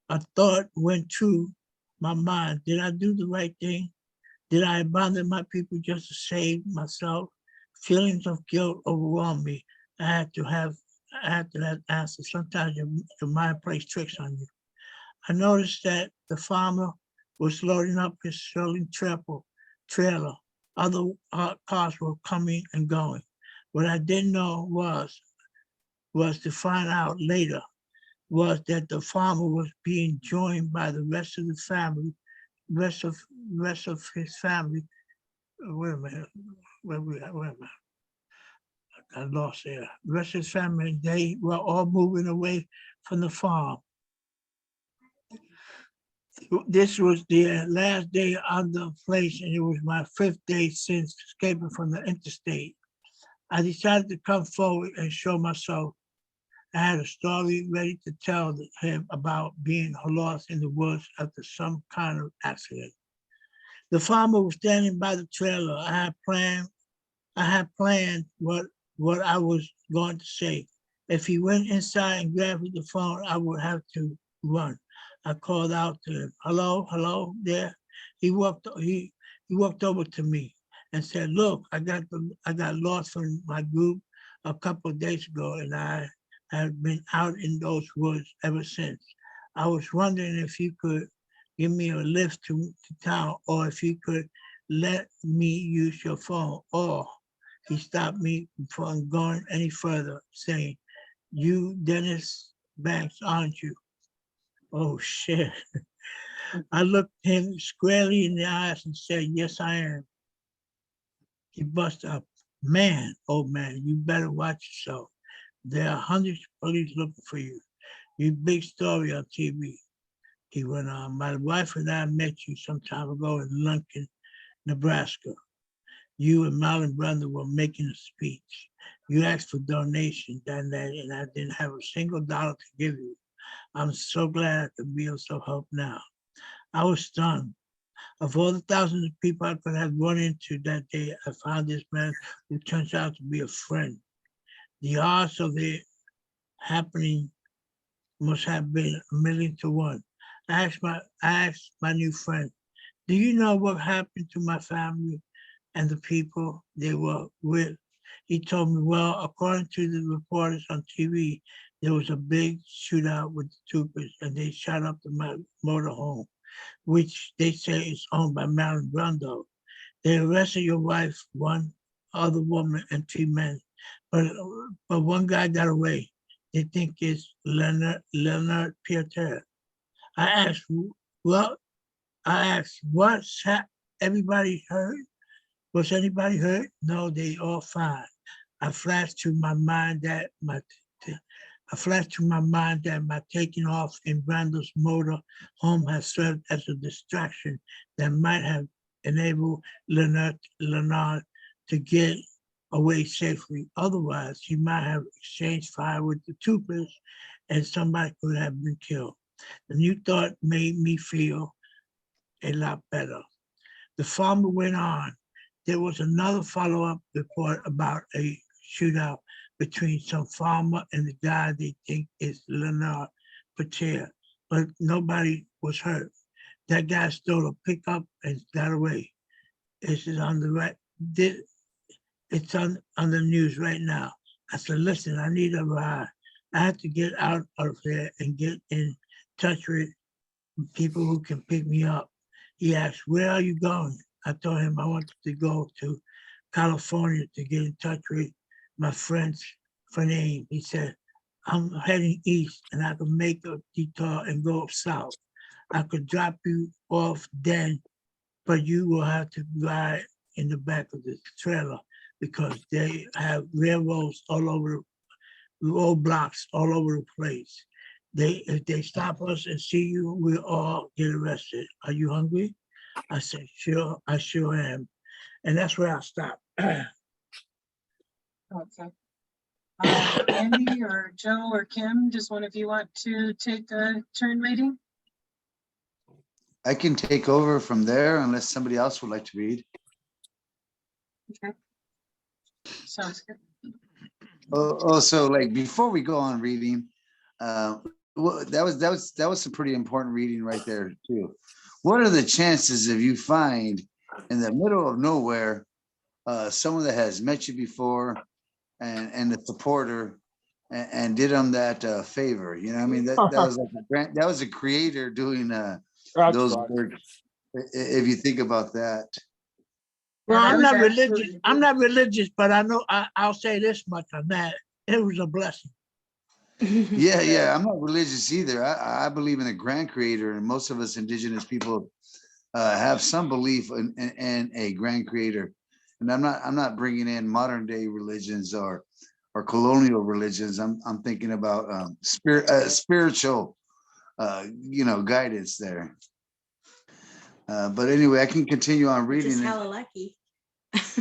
A thought went through my mind. Did I do the right thing? Did I abandon my people just to save myself? Feelings of guilt overwhelmed me. I had to have that answer. Sometimes your mind plays tricks on you. I noticed that the farmer was loading up his trailing trailer. Other cars were coming and going. What I didn't know was to find out later was that the farmer was being joined by the rest of the family, rest of his family. Wait a minute, wait a minute. I lost there. The rest of his family, they were all moving away from the farm. This was the last day on the place, and it was my 5th day since escaping from the interstate. I decided to come forward and show myself. I had a story ready to tell him about being lost in the woods after some kind of accident. The farmer was standing by the trailer. I had planned what I was going to say. If he went inside and grabbed the phone, I would have to run. I called out to him, hello there. He walked over to me and said, look, I got lost from my group a couple of days ago, and I have been out in those woods ever since. I was wondering if you could give me a lift to town, or if you could let me use your phone. Or he stopped me from going any further, saying, you Dennis Banks, aren't you? Oh shit. I looked him squarely in the eyes and said, yes, I am. He busted up, man, oh man, you better watch yourself. There are hundreds of police looking for you. You big story on TV. He went on, my wife and I met you some time ago in Lincoln, Nebraska. You and Marlon Brando were making a speech. You asked for donations that night, and I didn't have a single dollar to give you. I'm so glad I could be of some help now. I was stunned. Of all the thousands of people I could have run into that day, I found this man who turns out to be a friend. The odds of it happening must have been 1,000,000 to 1. I asked my new friend, do you know what happened to my family and the people they were with? He told me, well, according to the reporters on TV, there was a big shootout with the troopers, and they shot up the motorhome, which they say is owned by Marlon Brando. They arrested your wife, one other woman, and 2 men. But one guy got away. They think it's Leonard Pieter. I asked, everybody hurt? Was anybody hurt? No, they all fine. I flashed to my mind that my taking off in Brando's motor home has served as a distraction that might have enabled Leonard to get away safely. Otherwise, he might have exchanged fire with the troopers and somebody could have been killed. The new thought made me feel a lot better. The farmer went on. There was another follow-up report about a shootout between some farmer and the guy they think is Leonard Pater, but nobody was hurt. That guy stole a pickup and got away. This is on the right. It's on the news right now. I said, listen, I need a ride. I have to get out of there and get in touch with people who can pick me up. He asked, where are you going? I told him I wanted to go to California to get in touch with my friend's name. He said, I'm heading east and I can make a detour and go south. I could drop you off then, but you will have to ride in the back of the trailer because they have railroads all over, roadblocks all over the place. If they stop us and see you, we'll all get arrested. Are you hungry? I said, sure, I sure am. And that's where I stopped. Okay. Andy or Joe or Kim, does one of you want to take a turn reading? I can take over from there unless somebody else would like to read. Okay. Sounds good. Also, like before we go on reading, well, that was some pretty important reading right there too. What are the chances if you find in the middle of nowhere, someone that has met you before and a supporter and did them that favor. You know, I mean, that was like that was a creator doing That's those right. words. If you think about that. Well, that I'm was not religious. absolutely I'm not religious, but I know I'll say this much on that. It was a blessing. Yeah, yeah. I'm not religious either. I believe in a grand creator, and most of us indigenous people have some belief in a grand creator. And I'm not bringing in modern day religions or colonial religions. I'm thinking about spiritual guidance there. But anyway, I can continue on reading. Just it. hella lucky.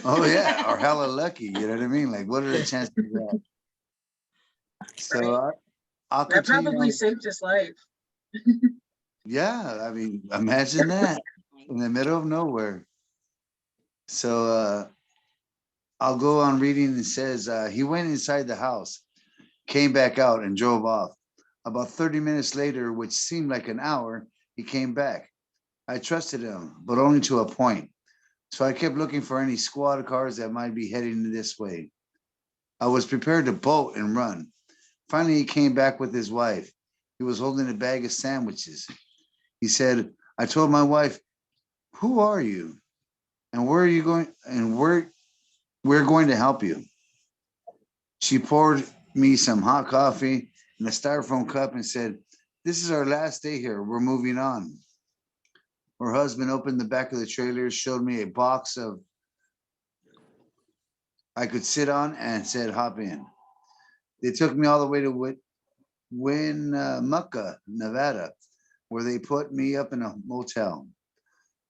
Oh yeah, or hella lucky. You know what I mean? Like, what are the chances of that? So I'll That continue. probably On. saved his life. Yeah, I mean, imagine that in the middle of nowhere. So I'll go on reading. It says he went inside the house, came back out, and drove off. About 30 minutes later, which seemed like an hour, he came back. I trusted him, but only to a point. So I kept looking for any squad cars that might be heading this way. I was prepared to bolt and run. Finally, he came back with his wife. He was holding a bag of sandwiches. He said, I told my wife, who are you? And where are you going? And we're going to help you. She poured me some hot coffee in a styrofoam cup and said, this is our last day here. We're moving on. Her husband opened the back of the trailer, showed me a box of I could sit on and said, hop in. They took me all the way to Winnemucca, Nevada, where they put me up in a motel.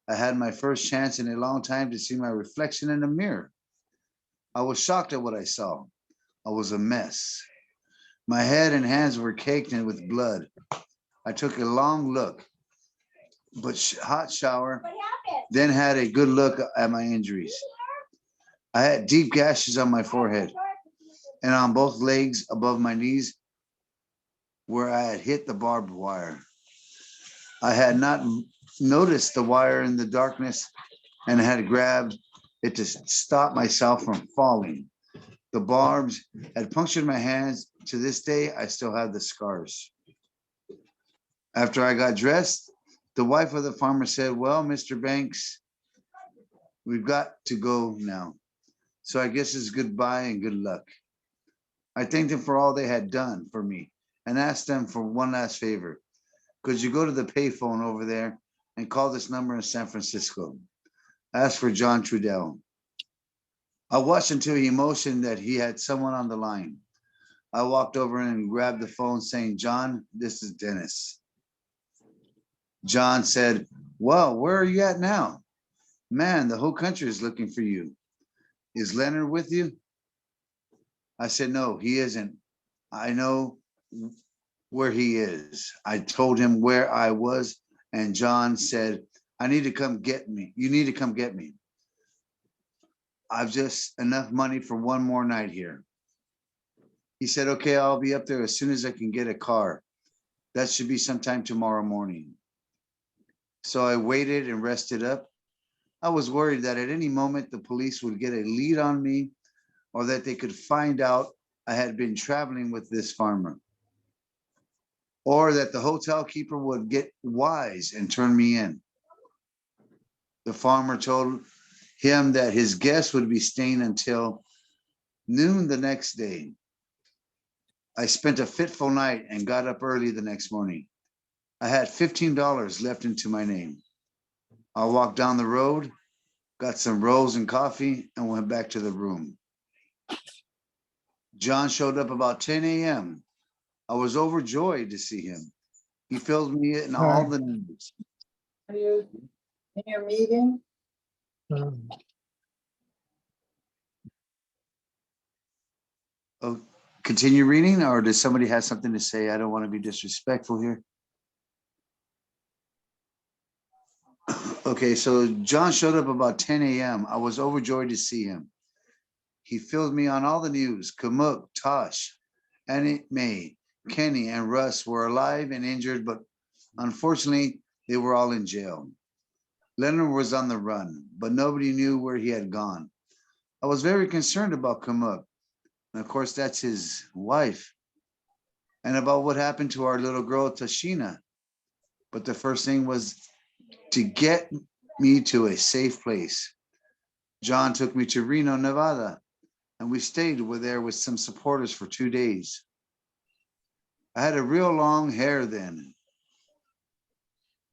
I had my first chance in a long time to see my reflection in the mirror. I was shocked at what I saw. I was a mess. My head and hands were caked in with blood. I took a long look, but hot shower, then had a good look at my injuries. I had deep gashes on my forehead and on both legs above my knees where I had hit the barbed wire. I had not noticed the wire in the darkness and had grabbed it to stop myself from falling. The barbs had punctured my hands. To this day, I still have the scars. After I got dressed, the wife of the farmer said, well, Mr. Banks, we've got to go now. So I guess it's goodbye and good luck. I thanked them for all they had done for me and asked them for one last favor. Could you go to the payphone over there and call this number in San Francisco? Ask for John Trudell. I watched until he motioned that he had someone on the line. I walked over and grabbed the phone saying, John, this is Dennis. John said, well, where are you at now? Man, the whole country is looking for you. Is Leonard with you? I said, no, he isn't. I know where he is. I told him where I was, and John said, I need to come get me. You need to come get me. I've just enough money for one more night here. He said, okay, I'll be up there as soon as I can get a car. That should be sometime tomorrow morning. So I waited and rested up. I was worried that at any moment the police would get a lead on me or that they could find out I had been traveling with this farmer, or that the hotel keeper would get wise and turn me in. The farmer told him that his guest would be staying until noon the next day. I spent a fitful night and got up early the next morning. I had $15 left into my name. I walked down the road, got some rolls and coffee, and went back to the room. John showed up about 10 a.m. I was overjoyed to see him. He filled me in all the news. Are you in your meeting? Oh, continue reading, or does somebody have something to say? I don't want to be disrespectful here. Okay, so John showed up about 10 a.m. I was overjoyed to see him. He filled me on all the news. Kamuk, Tosh, Annie Mae, Kenny, and Russ were alive and injured, but unfortunately, they were all in jail. Leonard was on the run, but nobody knew where he had gone. I was very concerned about Kamuk, and of course, that's his wife, and about what happened to our little girl, Tashina. But the first thing was to get me to a safe place. John took me to Reno, Nevada, and we stayed there with some supporters for 2 days. I had a real long hair then.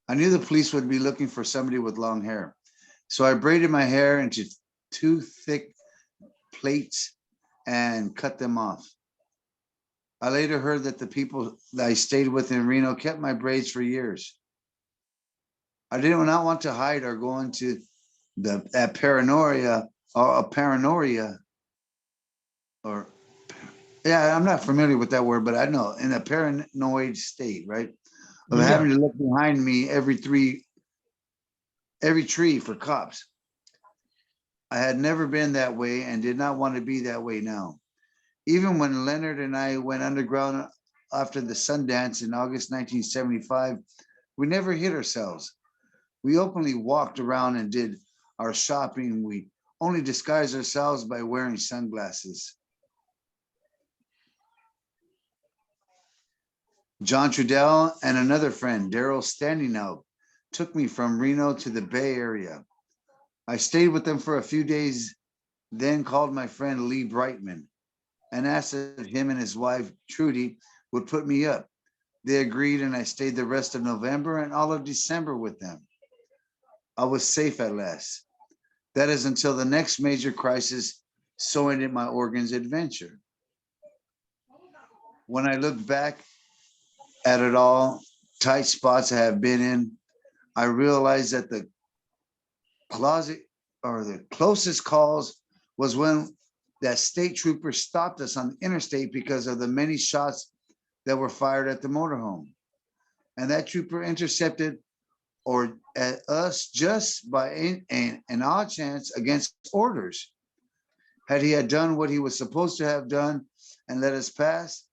I knew the police would be looking for somebody with long hair. So I braided my hair into 2 thick plaits and cut them off. I later heard that the people that I stayed with in Reno kept my braids for years. I did not want to hide or go into that paranoia or a paranoia or yeah, I'm not familiar with that word, but I know in a paranoid state, right? Of Yeah. having to look behind me every tree for cops. I had never been that way and did not want to be that way now. Even when Leonard and I went underground after the Sundance in August 1975, we never hid ourselves. We openly walked around and did our shopping. We only disguised ourselves by wearing sunglasses. John Trudell and another friend, Daryl Standing Out, took me from Reno to the Bay Area. I stayed with them for a few days, then called my friend Lee Brightman and asked if him and his wife, Trudy, would put me up. They agreed, and I stayed the rest of November and all of December with them. I was safe at last. That is until the next major crisis, so ended my Oregon's adventure. When I look back at it all, tight spots I have been in, I realized that the closest calls was when that state trooper stopped us on the interstate because of the many shots that were fired at the motorhome. And that trooper intercepted or at us just by an odd chance against orders. Had he done what he was supposed to have done and let us pass,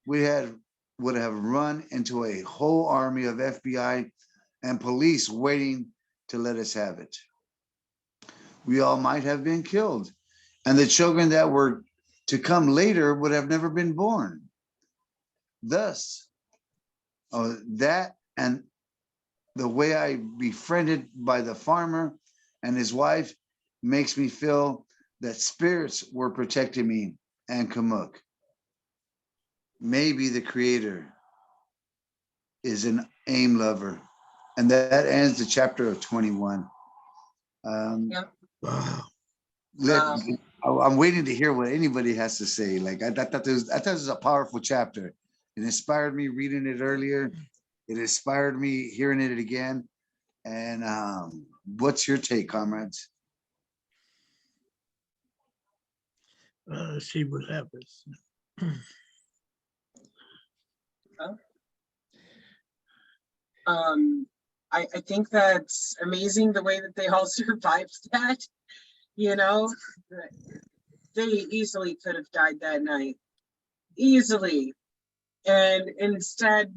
we would have run into a whole army of FBI and police waiting to let us have it. We all might have been killed, and the children that were to come later would have never been born. Thus, that and the way I befriended by the farmer and his wife makes me feel that spirits were protecting me and Kamuk. Maybe the creator is an aim lover. And that ends the chapter of 21. Yep. Wow. I'm waiting to hear what anybody has to say. Like I thought this was a powerful chapter. It inspired me reading it earlier. It inspired me hearing it again. And what's your take, comrades? Let's see what happens. I think that's amazing the way that they all survived that, you know, they easily could have died that night, easily. And instead,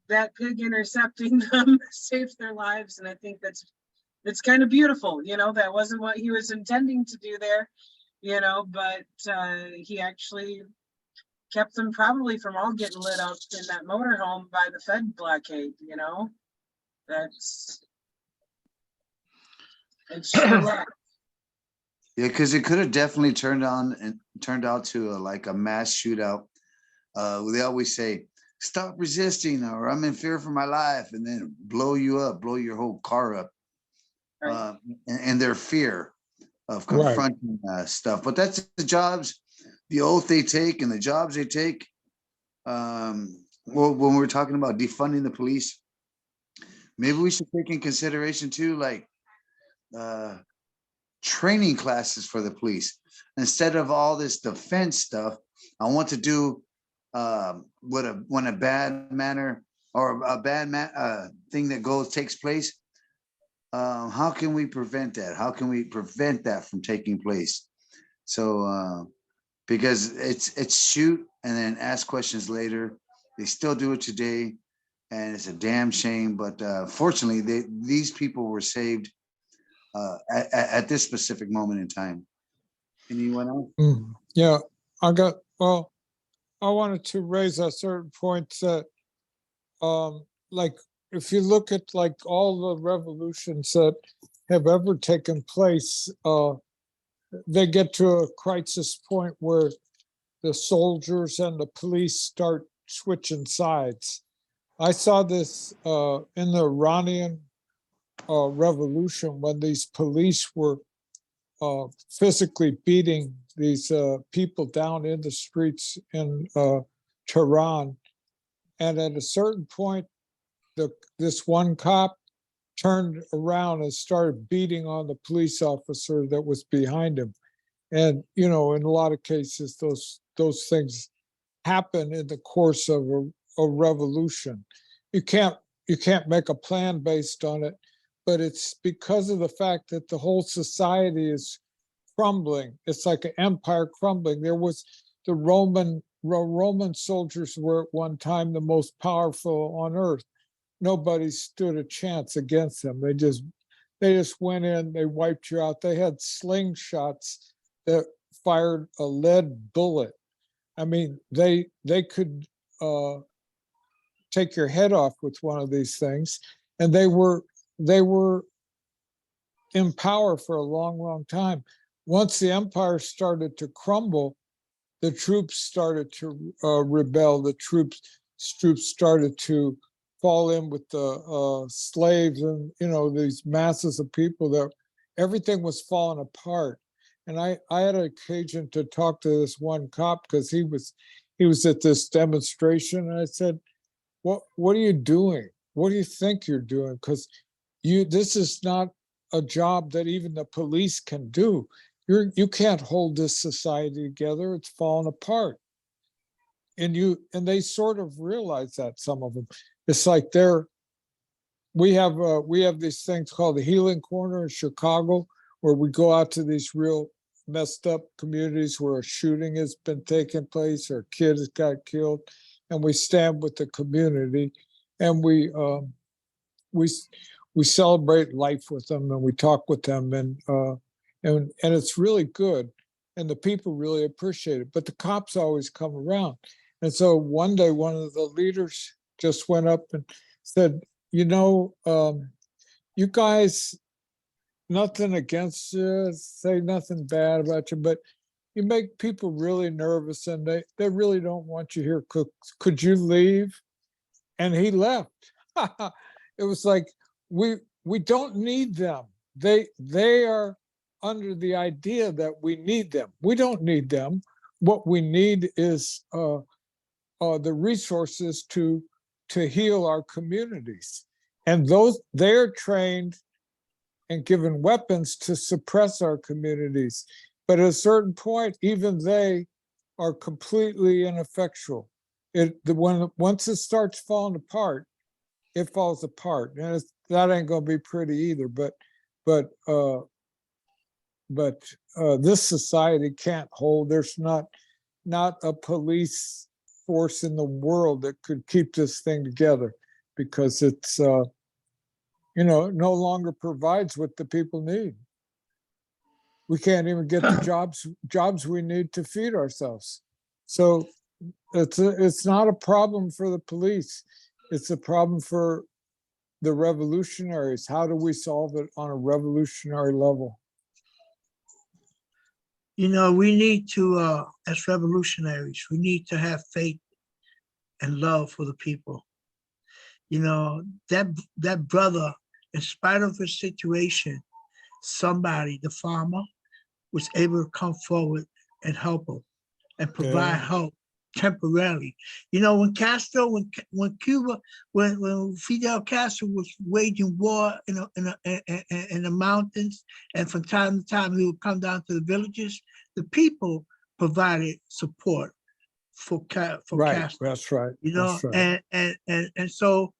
that pig intercepting them saved their lives. And I think that's kind of beautiful, you know, that wasn't what he was intending to do there, you know, but he actually kept them probably from all getting lit up in that motorhome by the Fed blockade, you know. It's sure luck. Yeah, because it could have definitely turned out to like a mass shootout. They always say, "Stop resisting," or "I'm in fear for my life," and then blow you up, blow your whole car up, Right. and their fear of confronting stuff. But that's the jobs, the oath they take, and the jobs they take. Well, when we're talking about defunding the police, maybe we should take in consideration too, like training classes for the police. Instead of all this defense stuff, I want to do when a bad manner or a bad thing that takes place. How can we prevent that? How can we prevent that from taking place? So because it's shoot and then ask questions later. They still do it today. and it's a damn shame. But fortunately, these people were saved at this specific moment in time. Anyone else? Yeah, well, I wanted to raise a certain point that, like, if you look at like all the revolutions that have ever taken place, they get to a crisis point where the soldiers and the police start switching sides. I saw this in the Iranian revolution when these police were physically beating these people down in the streets in Tehran. And at a certain point, this one cop turned around and started beating on the police officer that was behind him. And, you know, in a lot of cases, those things happen in the course of a revolution. You can't make a plan based on it, but it's because of the fact that the whole society is crumbling. It's like an empire crumbling. There was the Roman soldiers were at one time the most powerful on earth. Nobody stood a chance against them. They just went in, they wiped you out. They had slingshots that fired a lead bullet. I mean, they could take your head off with one of these things. And they were in power for a long, long time. Once the empire started to crumble, the troops started to rebel. The troops started to fall in with the slaves, and you know, these masses of people that everything was falling apart. And I had an occasion to talk to this one cop because he was at this demonstration, and I said, what are you doing? What do you think you're doing? Because this is not a job that even the police can do. You can't hold this society together. It's falling apart. And they sort of realize that, some of them. It's like we have these things called the Healing Corner in Chicago, where we go out to these real messed up communities where a shooting has been taking place or a kid has got killed, and we stand with the community, and we celebrate life with them, and we talk with them, and it's really good, and the people really appreciate it. But the cops always come around, and so one day one of the leaders just went up and said, you know, you guys, nothing against you, say nothing bad about you, but you make people really nervous, and they really don't want you here. Could you leave? And he left. It was like, we don't need them. They are under the idea that we need them. We don't need them. What we need is the resources to heal our communities. And they're trained and given weapons to suppress our communities. But at a certain point, even they are completely ineffectual. Once it starts falling apart, it falls apart, and that ain't gonna be pretty either. But this society can't hold. There's not a police force in the world that could keep this thing together, because it's no longer provides what the people need. We can't even get the jobs we need to feed ourselves. So it's not a problem for the police. It's a problem for the revolutionaries. How do we solve it on a revolutionary level? You know, we need to, as revolutionaries, we need to have faith and love for the people. You know, that brother, in spite of his situation, somebody, the farmer, was able to come forward and help him and provide help temporarily. You know, when Castro, when Cuba, when Fidel Castro was waging war in the mountains, and from time to time he would come down to the villages, the people provided support for Castro. That's right. You know, right. And so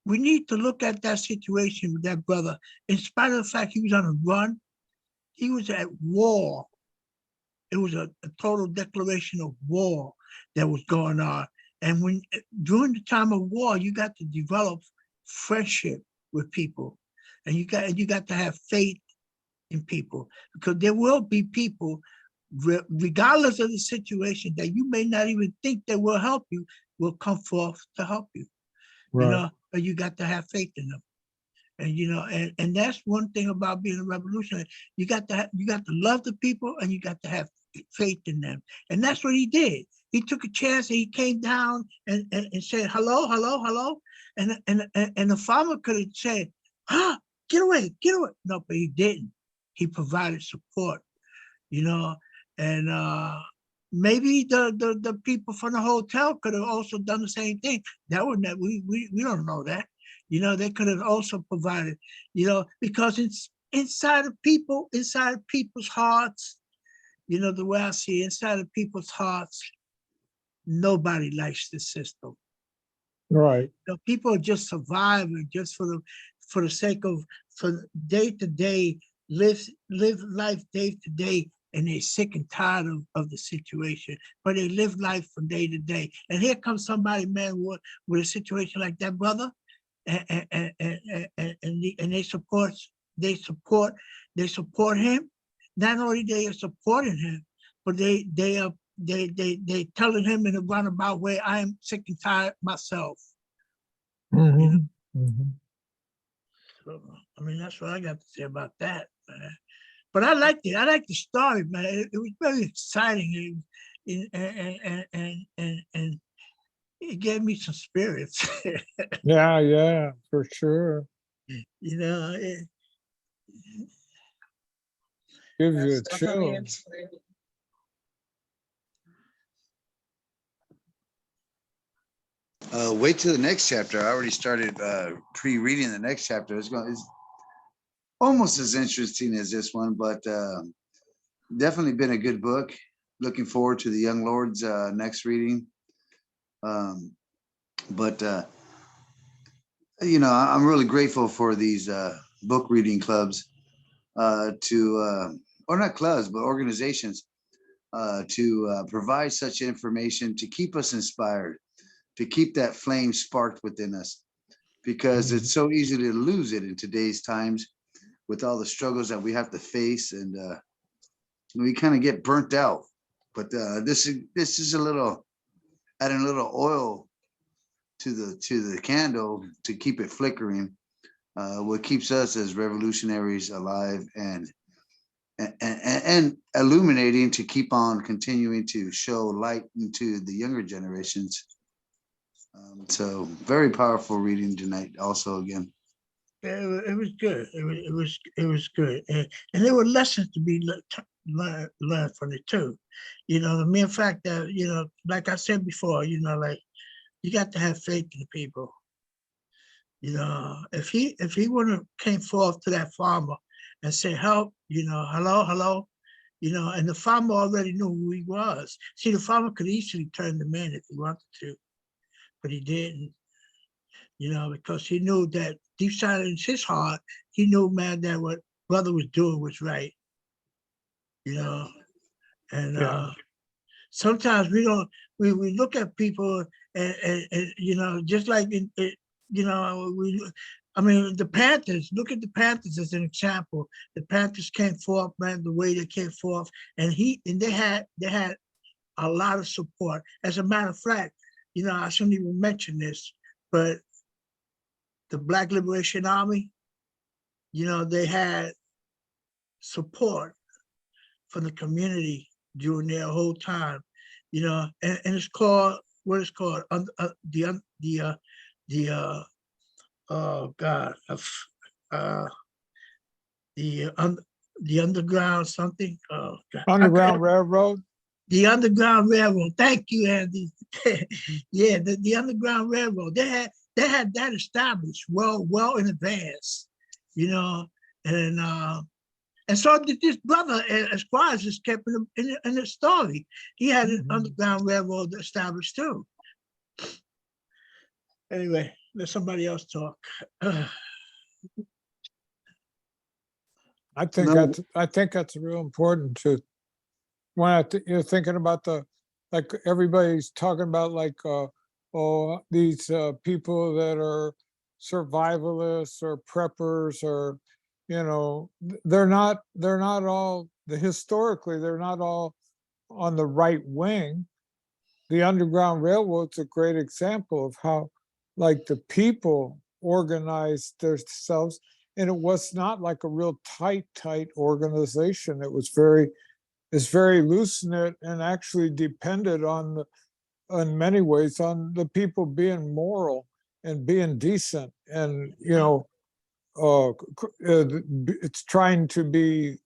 we need to look at that situation with that brother. In spite of the fact he was on a run, he was at war. It was a total declaration of war that was going on. And when during the time of war, you got to develop friendship with people, and you got to have faith in people, because there will be people, regardless of the situation, that you may not even think that will help you, will come forth to help you. You Right. know, but you got to have faith in them. And you know, and that's one thing about being a revolutionary. You got to love the people, and you got to have faith in them. And that's what he did. He took a chance, and he came down and said, hello, hello, hello. And the farmer could have said, get away, get away. No, but he didn't. He provided support, you know, and maybe the people from the hotel could have also done the same thing. That would not, we don't know that. You know, they could have also provided, you know, because it's inside of people's hearts, you know, the way I see it, inside of people's hearts, nobody likes the system. Right. You know, people are just surviving just for the sake of, for day to day, live life day to day, and they're sick and tired of the situation, but they live life from day to day. And here comes somebody, man, with a situation like that, brother, and they support him. Not only they are supporting him, but they telling him in a roundabout way, I am sick and tired myself. Mhm. Mhm. So, I mean, that's what I got to say about that, man. But I liked it. I liked the story, man. It was very exciting, and it gave me some spirits. Yeah, yeah, for sure. You know, Gives you a That's definitely chill. inspiring. Wait till the next chapter. I already started pre-reading the next chapter. It's almost as interesting as this one, but definitely been a good book. Looking forward to the Young Lord's next reading. But you know, I'm really grateful for these book reading clubs or not clubs, but organizations to provide such information to keep us inspired, to keep that flame sparked within us, because it's so easy to lose it in today's times with all the struggles that we have to face, and we kind of get burnt out. But this is a little, adding a little oil to the candle to keep it flickering. What keeps us as revolutionaries alive and illuminating, to keep on continuing to show light into the younger generations. So very powerful reading tonight also again. it was good. It was good, and there were lessons to be learned from it too. You know, the mere fact that, you know, like I said before, you know, like, you got to have faith in the people. You know, if he would have came forth to that farmer and said, help, you know, hello, hello, you know, and the farmer already knew who he was. See, the farmer could easily turn him in if he wanted to, but he didn't, you know, because he knew that deep down in his heart, he knew, man, that what brother was doing was right, you know. And Yeah. sometimes we don't, we look at people and you know, just like you know, I mean, the Panthers, look at the Panthers as an example. The Panthers came forth, man, the way they came forth, and they had a lot of support. As a matter of fact, you know, I shouldn't even mention this, but the Black Liberation Army, you know, they had support from the community during their whole time, you know, and it's called, what is called, oh God, the underground something, oh God. Underground Railroad. The Underground Railroad. Thank you, Andy. Yeah, the Underground Railroad. They had that established well in advance, you know, and so did this brother, as far as it's kept in the story. He had an Underground Railroad established too. Anyway, let somebody else talk. I think No. that's real important to, when you're thinking about like everybody's talking about, like these people that are survivalists or preppers, or they're not all historically they're not all on the right wing. The Underground Railroad's a great example of how, like, the people organized themselves, and it was not like a real tight organization. It's very loose knit, and actually depended on in many ways on the people being moral and being decent, and it's trying to be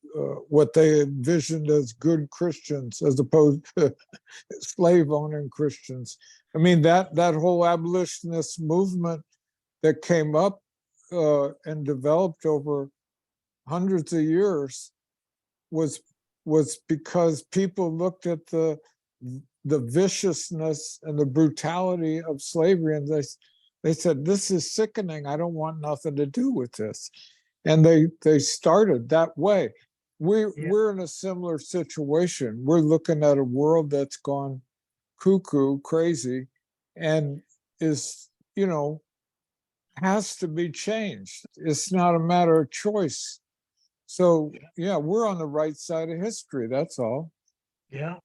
what they envisioned as good Christians, as opposed to slave owning Christians. I mean, that whole abolitionist movement that came up and developed over hundreds of years was because people looked at the viciousness and the brutality of slavery, and they said, this is sickening. I don't want nothing to do with this. And they started that way. We're in a similar situation. We're looking at a world that's gone cuckoo, crazy, and is, has to be changed. It's not a matter of choice. So yeah, we're on the right side of history. That's all. Yeah.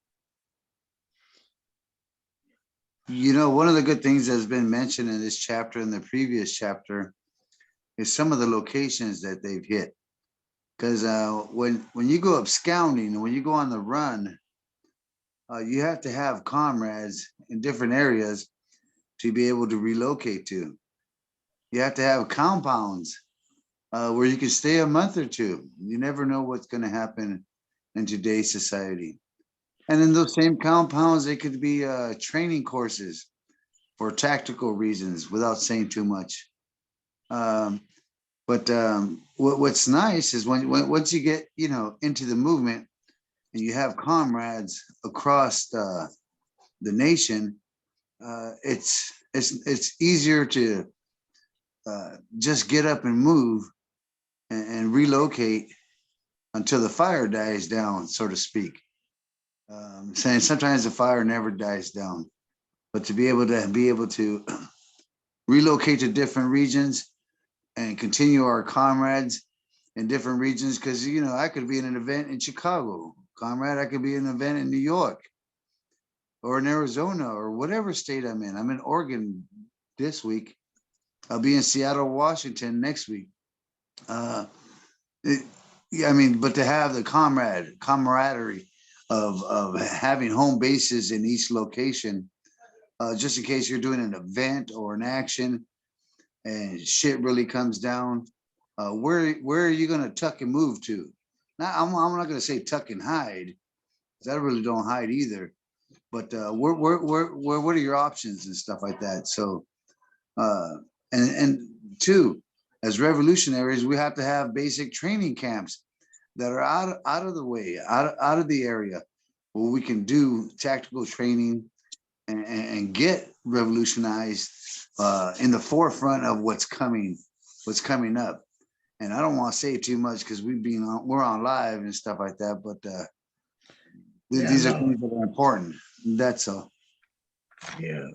One of the good things that's been mentioned in this chapter and the previous chapter is some of the locations that they've hit. Because when you go absconding and when you go on the run, you have to have comrades in different areas to be able to relocate to. You have to have compounds where you can stay a month or two. You never know what's going to happen in today's society. And in those same compounds, they could be training courses for tactical reasons, without saying too much. But what's nice is once you get into the movement and you have comrades across the nation, it's easier to just get up and move and relocate until the fire dies down, so to speak. Saying sometimes the fire never dies down, but to be able to relocate to different regions and continue our comrades in different regions, because I could be in an event in Chicago, comrade. I could be in an event in New York or in Arizona or whatever state I'm in. I'm in Oregon this week. I'll be in Seattle, Washington next week. But to have the camaraderie of having home bases in each location, just in case you're doing an event or an action and shit really comes down, where are you going to tuck and move to? Now, I'm not going to say tuck and hide, because I really don't hide either. But what are your options and stuff like that? So, and two, as revolutionaries, we have to have basic training camps that are out of the way, out of the area, where we can do tactical training and get revolutionized in the forefront of what's coming up. And I don't want to say too much because we're on live and stuff like that, but these are things that are important. That's all. Yeah.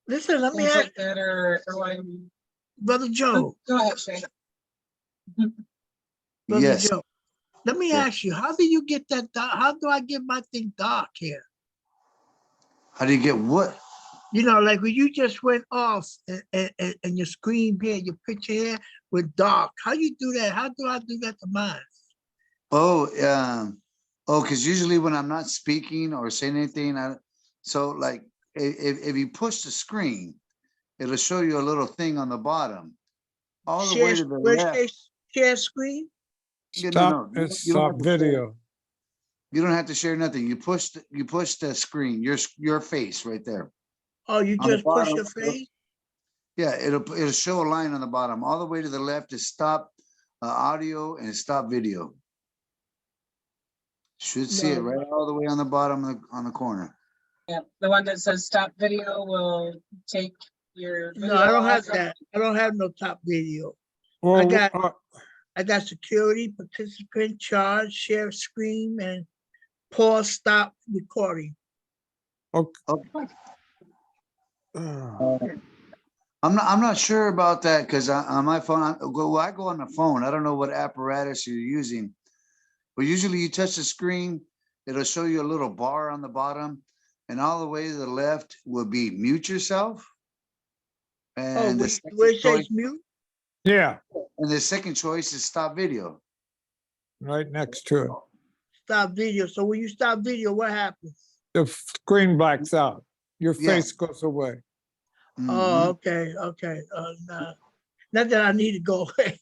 Listen, let me Things ask like that are Brother Joe. go ahead, Shane. Brother Yes. Joe, let me Yeah. ask you, how do you get that dark? How do I get my thing dark here? How do you get what? Like when you just went off and your screen here, your picture here went dark. How you do that? How do I do that to mine? Because usually when I'm not speaking or saying anything, like if you push the screen, it'll show you a little thing on the bottom, all the way to the left. Share screen? Yeah, Stop no. and stop video. You don't have to share nothing. You push the screen, your face right there. Oh, you On the just push bottom, your face? Yeah, it'll show a line on the bottom. All the way to the left is stop audio and stop video. Should see it right all the way on the bottom on the corner. Yeah, the one that says stop video will take your video No, I don't have off. that. I don't have no top video. Well, got- I got security, participant, charge, share screen, and pause, stop recording. Okay. I'm not sure about that because on my phone, I go on the phone. I don't know what apparatus you're using, but usually you touch the screen, it'll show you a little bar on the bottom, and all the way to the left will be mute yourself. Oh, And where it says mute? Yeah, the second choice is stop video. right next to it. Stop video. So when you stop video, what happens? The screen blacks out. Your Yeah. face goes away. Oh, Mhm. okay, okay. Nah. Not that I need to go away.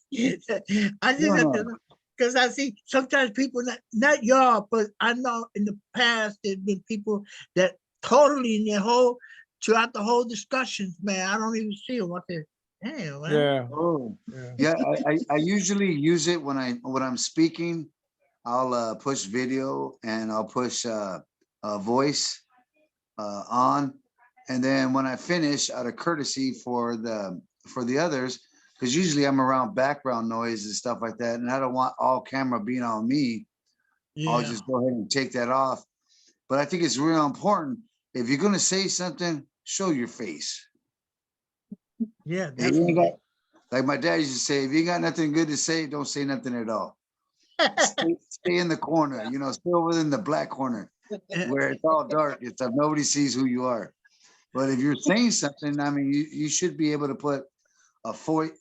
I just have to, because I see sometimes people, not y'all, but I know in the past, there's been people that totally in their whole, throughout the whole discussions, man, I don't even see them. I said, damn, man. Yeah, Oh, yeah. yeah. I usually use it when I'm speaking. I'll push video and I'll push voice on, and then when I finish, out of courtesy for the others, because usually I'm around background noise and stuff like that, and I don't want all camera being on me. I'll Yeah, just go ahead and take that off. But I think it's real important, if you're gonna say something, show your face. yeah, If you ain't definitely. like my dad used to say, if you ain't got nothing good to say, don't say nothing at all. Stay in the corner, stay over in the black corner where it's all dark. It's nobody sees who you are. But if you're saying something, I mean, you should be able to put a face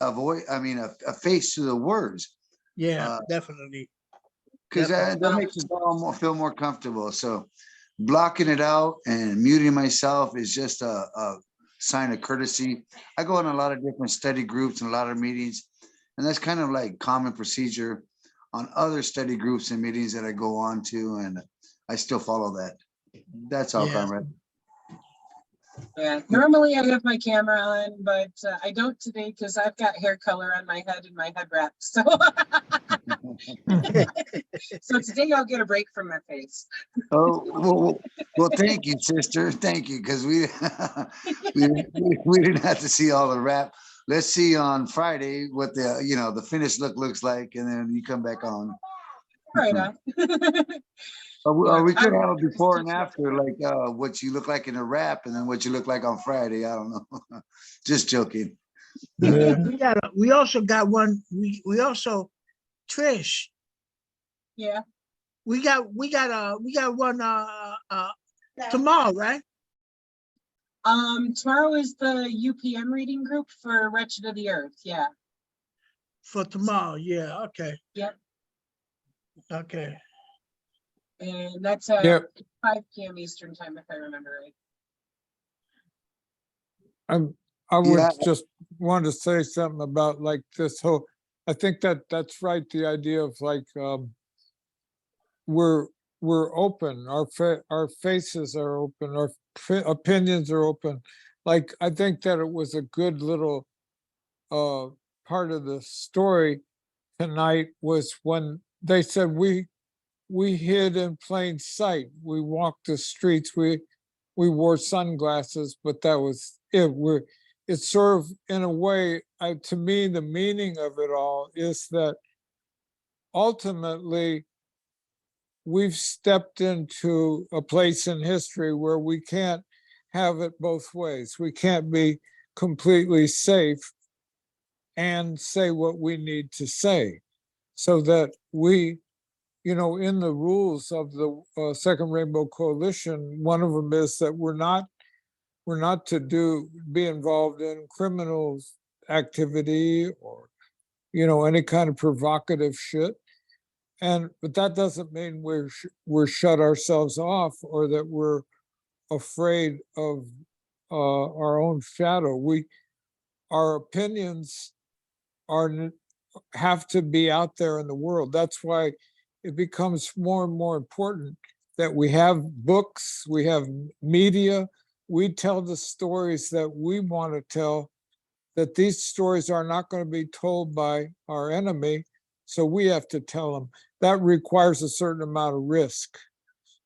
to the words, Yeah, definitely. because that makes us all feel more comfortable. So blocking it out and muting myself is just a sign of courtesy. I go in a lot of different study groups and a lot of meetings, and that's kind of like common procedure on other study groups and meetings that I go on to, and I still follow that. That's all, Yeah. comrade. Yeah, normally I have my camera on, but I don't today because I've got hair color on my head and my head wrap. So, so today I'll get a break from my face. Oh, well, thank you, sister. Thank you, because we we didn't have to see all the rap. Let's see on Friday what the finished look looks like, and then you come back on. Right on. Or we could have a before and after, like what you look like in a rap, and then what you look like on Friday. I don't know. Just joking. Yeah. We also got one, we also, Trish, Yeah. we got one tomorrow, right? Tomorrow is the UPM reading group for Wretched of the Earth. Yeah. For tomorrow, yeah, okay. Yep. Okay. And that's at Yep. 5 p.m. Eastern time, if I remember right. I would Yeah. just want to say something about like this whole, I think that's right. The idea of like, we're open, our faces are open, our opinions are open. Like, I think that it was a good little part of the story tonight was when they said we hid in plain sight. We walked the streets, we wore sunglasses, but that was it. It's sort of, in a way, to me, the meaning of it all is that ultimately we've stepped into a place in history where we can't have it both ways. We can't be completely safe and say what we need to say, so that we, in the rules of the Second Rainbow Coalition, one of them is that we're not to be involved in criminal activity or, any kind of provocative shit. But that doesn't mean we're shut ourselves off or that we're afraid of our own shadow. Our opinions have to be out there in the world. That's why it becomes more and more important that we have books, we have media, we tell the stories that we want to tell, that these stories are not going to be told by our enemy, so we have to tell them. That requires a certain amount of risk.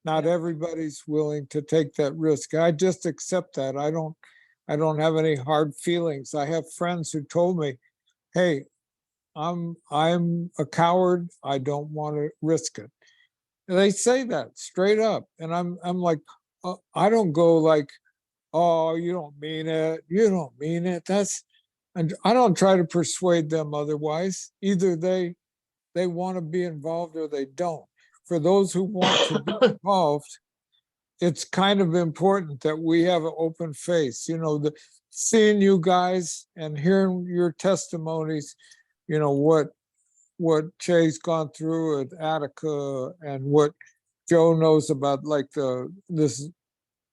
Not everybody's willing to take that risk. I just accept that. I don't have any hard feelings. I have friends who told me, hey, I'm a coward. I don't want to risk it. And they say that straight up. And I'm like, I don't go like, oh, you don't mean it. You don't mean it. And I don't try to persuade them otherwise. Either they want to be involved or they don't. For those who want to be involved, it's kind of important that we have an open face. You know, seeing you guys and hearing your testimonies, you know, what Che's gone through at Attica and what Joe knows about like this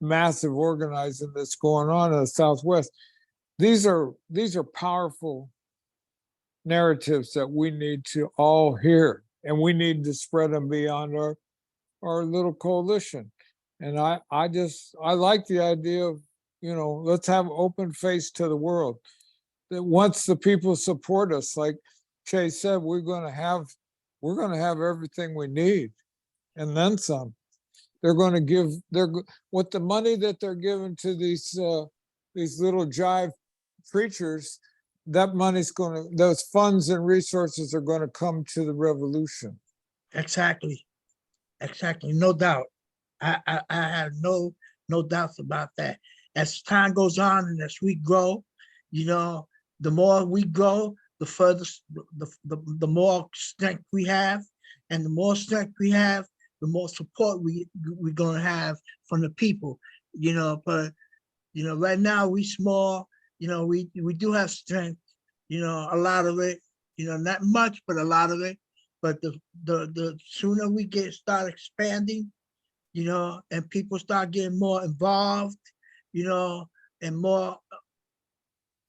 massive organizing that's going on in the Southwest. These are powerful narratives that we need to all hear, and we need to spread them beyond our little coalition. And I like the idea of, you know, let's have open face to the world. That once the people support us, like Che said, we're gonna have everything we need, and then some. They're going to give what the money that they're giving to these little jive preachers. That money's those funds and resources are going to come to the revolution. Exactly. No doubt. I have no doubts about that. As time goes on and as we grow, you know, the more we grow, the further, the more strength we have, and the more strength we have, the more support we're gonna have from the people, you know. But you know, right now we small, you know, we do have strength, you know, a lot of it, you know, not much, but a lot of it. But the sooner we start expanding, you know, and people start getting more involved, you know, and more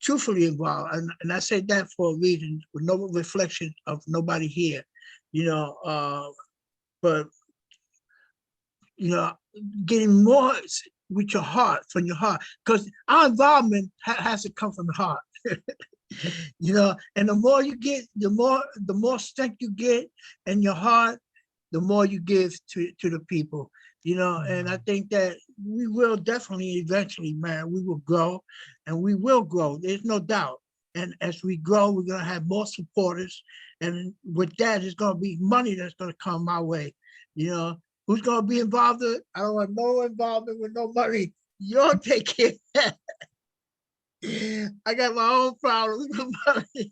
truthfully involved, and I say that for a reason, with no reflection of nobody here, you know, but you know, getting more with your heart, from your heart, because our involvement has to come from the heart. You know, and the more you get, the more strength you get in your heart, the more you give to the people, you know. And I think that we will definitely eventually, man, we will grow, and we will grow. There's no doubt. And as we grow, we're gonna have more supporters, and with that, it's gonna be money that's gonna come my way, you know. Who's gonna be involved in it? I don't want no involvement with no money. You'll take care of that. I got my own problems with money.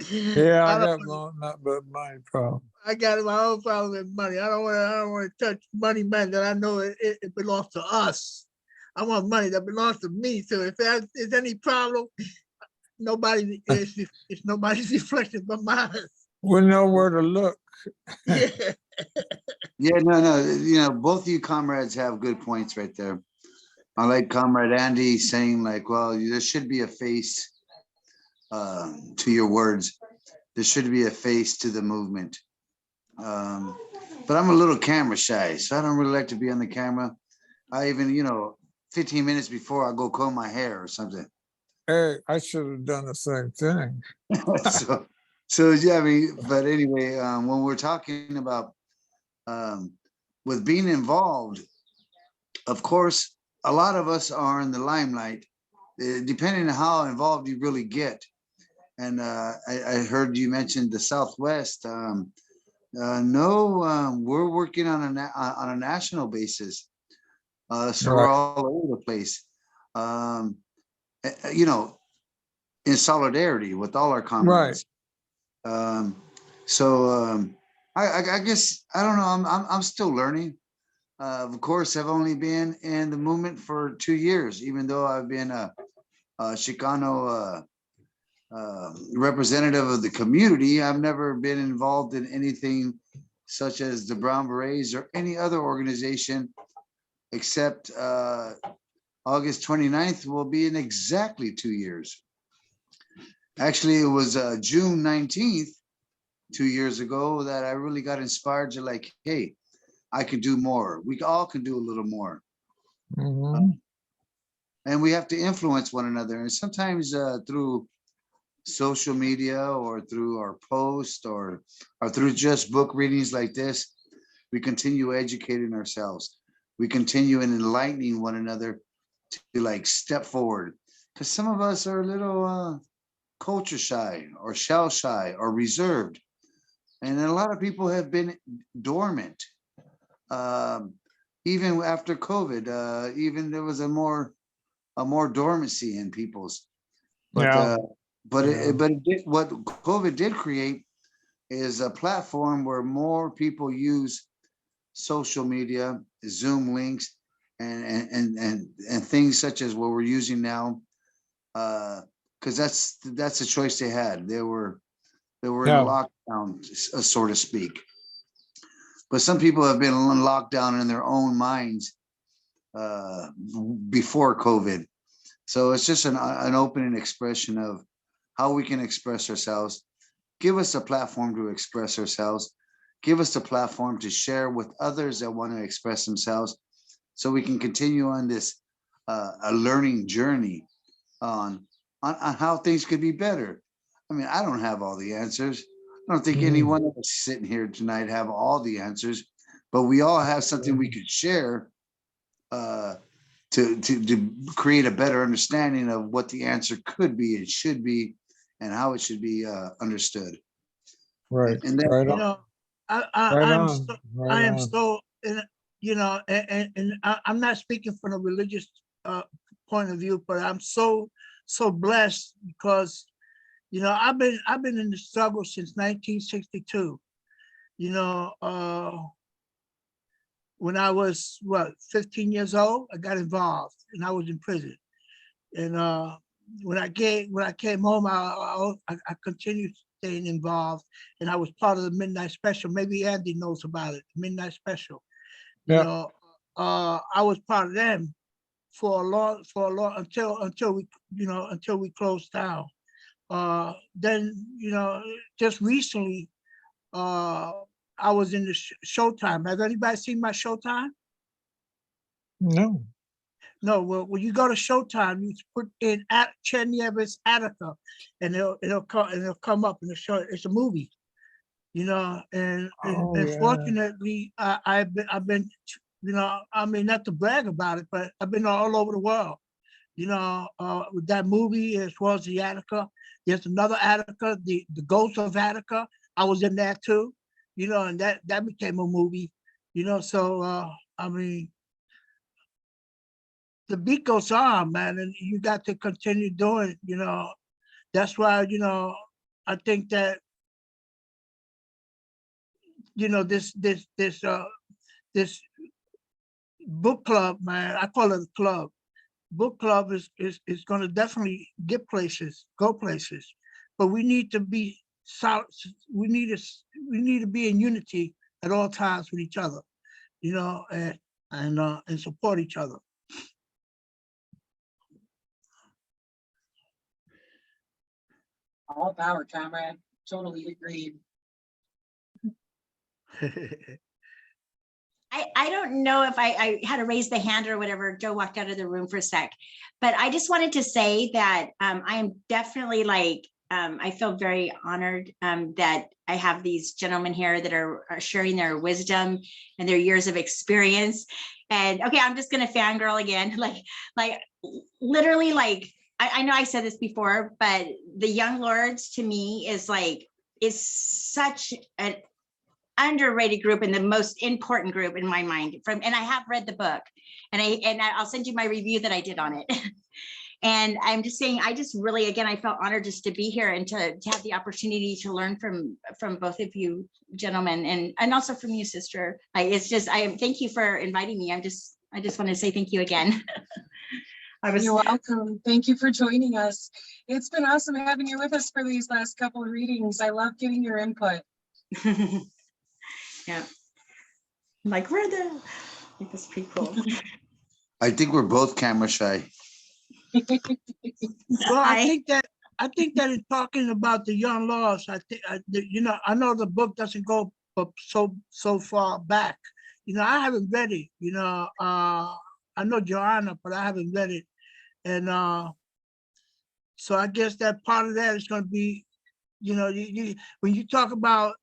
Yeah, I got not but my problem. I got my own problem with money. I don't want to touch money, man, that I know it belongs to us. I want money that belongs to me. So if there's any problem, it's nobody's reflection but mine. We know where to look. Yeah. Yeah, no, you know, both of you comrades have good points right there. I like Comrade Andy saying like, well, there should be a face to your words. There should be a face to the movement. But I'm a little camera shy, so I don't really like to be on the camera. I even, you know, 15 minutes before I go comb my hair or something. Hey, I should have done the same thing. so yeah, I mean, but anyway, when we're talking about with being involved, of course, a lot of us are in the limelight, depending on how involved you really get. And I heard you mention the Southwest. No, we're working on a national basis. So we're all over the place. You know, in solidarity with all our comrades. Right. I guess I don't know. I'm still learning. Of course, I've only been in the movement for 2 years, even though I've been a Chicano representative of the community. I've never been involved in anything such as the Brown Berets or any other organization, except August 29th will be in exactly 2 years. Actually, it was June 19th, 2 years ago, that I really got inspired to like, hey, I can do more. We all can do a little more. Mm-hmm. And we have to influence one another. And sometimes through social media or through our posts or through just book readings like this, we continue educating ourselves. We continue in enlightening one another to like step forward. Because some of us are a little culture shy or shell shy or reserved. And a lot of people have been dormant. Even after COVID, even there was a more dormancy in people's. But Yeah. what COVID did create is a platform where more people use social media, Zoom links, and things such as what we're using now, because that's the choice they had. They were in Yeah. lockdown, so to speak. But some people have been locked down in their own minds before COVID. So it's just an opening expression of how we can express ourselves. Give us a platform to express ourselves. Give us a platform to share with others that want to express themselves, so we can continue on this a learning journey on how things could be better. I mean, I don't have all the answers. I don't think any one of us sitting here tonight have all the answers, but we all have something we could share to create a better understanding of what the answer could be and should be, and how it should be understood. Right. And that, Right You on. know, Right I'm on. so, Right I am on. so, you know, and I'm not speaking from a religious point of view, but I'm so blessed because, you know, I've been in the struggle since 1962. You know, when I was 15 years old, I got involved and I was in prison. And when I came home, I continued staying involved, and I was part of the Midnight Special. Maybe Andy knows about it, Midnight Special. You Yeah. know, I was part of them for a long until we closed down. Then, you know, just recently, I was in the Showtime. Has anybody seen my Showtime? No. No, well, when you go to Showtime, you put in ch21 Attica, and it'll come up in the show. It's a movie, you know. And Oh, yeah. fortunately, I've been, you know, I mean, not to brag about it, but I've been all over the world, you know, with that movie as well as the Attica. There's another Attica, the Ghost of Attica. I was in that too, you know, and that became a movie, you know. So I mean, the beat goes on, man, and you got to continue doing, you know. That's why, you know, I think that, you know, this book club, man, I call it a club. Book club is going to definitely get places, go places, but we need to be solid. We need to be in unity at all times with each other, you know, and support each other. All power, comrade. Totally agreed. I don't know if I had to raise the hand or whatever. Joe walked out of the room for a sec, but I just wanted to say that I am definitely like, I feel very honored that I have these gentlemen here that are sharing their wisdom and their years of experience. And okay, I'm just gonna fangirl again, like literally, like I know I said this before, but the Young Lords to me is such an underrated group and the most important group in my mind. And I have read the book, and I'll send you my review that I did on it. And I'm just saying, I just really, again, I felt honored just to be here and to have the opportunity to learn from both of you gentlemen, and also from you, sister. Thank you for inviting me. I just want to say thank you again. You're welcome. Thank you for joining us. It's been awesome having you with us for these last couple of readings. I love getting your input. Yeah. Like, this is pretty cool. I think we're both camera shy. Well, I think that in talking about the Young Laws, I think, you know, I know the book doesn't go so far back. You know, I haven't read it. You know, I know Joanna, but I haven't read it, and so I guess that part of that is going to be, you know, when you talk about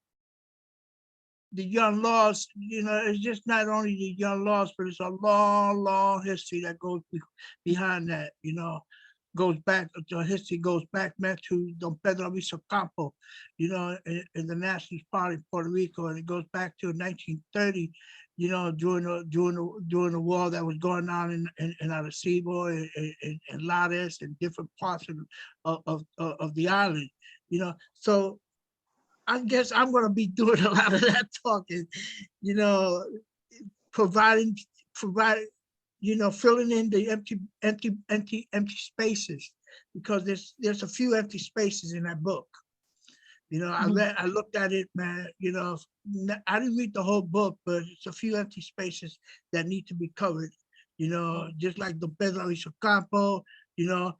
the Young Laws, you know, it's just not only the Young Laws, but it's a long, long history that goes behind that. You know, goes back, the history goes back, man, to Don Pedro Luis Ocampo, you know, in the Nationalist Party in Puerto Rico, and it goes back to 1930, you know, during the war that was going on in Arecibo and Lares and different parts of the island, you know. So I guess I'm gonna be doing a lot of that talking, you know, providing, you know, filling in the empty spaces, because there's a few empty spaces in that book. You know, I looked at it, man, you know, I didn't read the whole book, but it's a few empty spaces that need to be covered, you know, just like the Pedro Luis Ocampo, you know,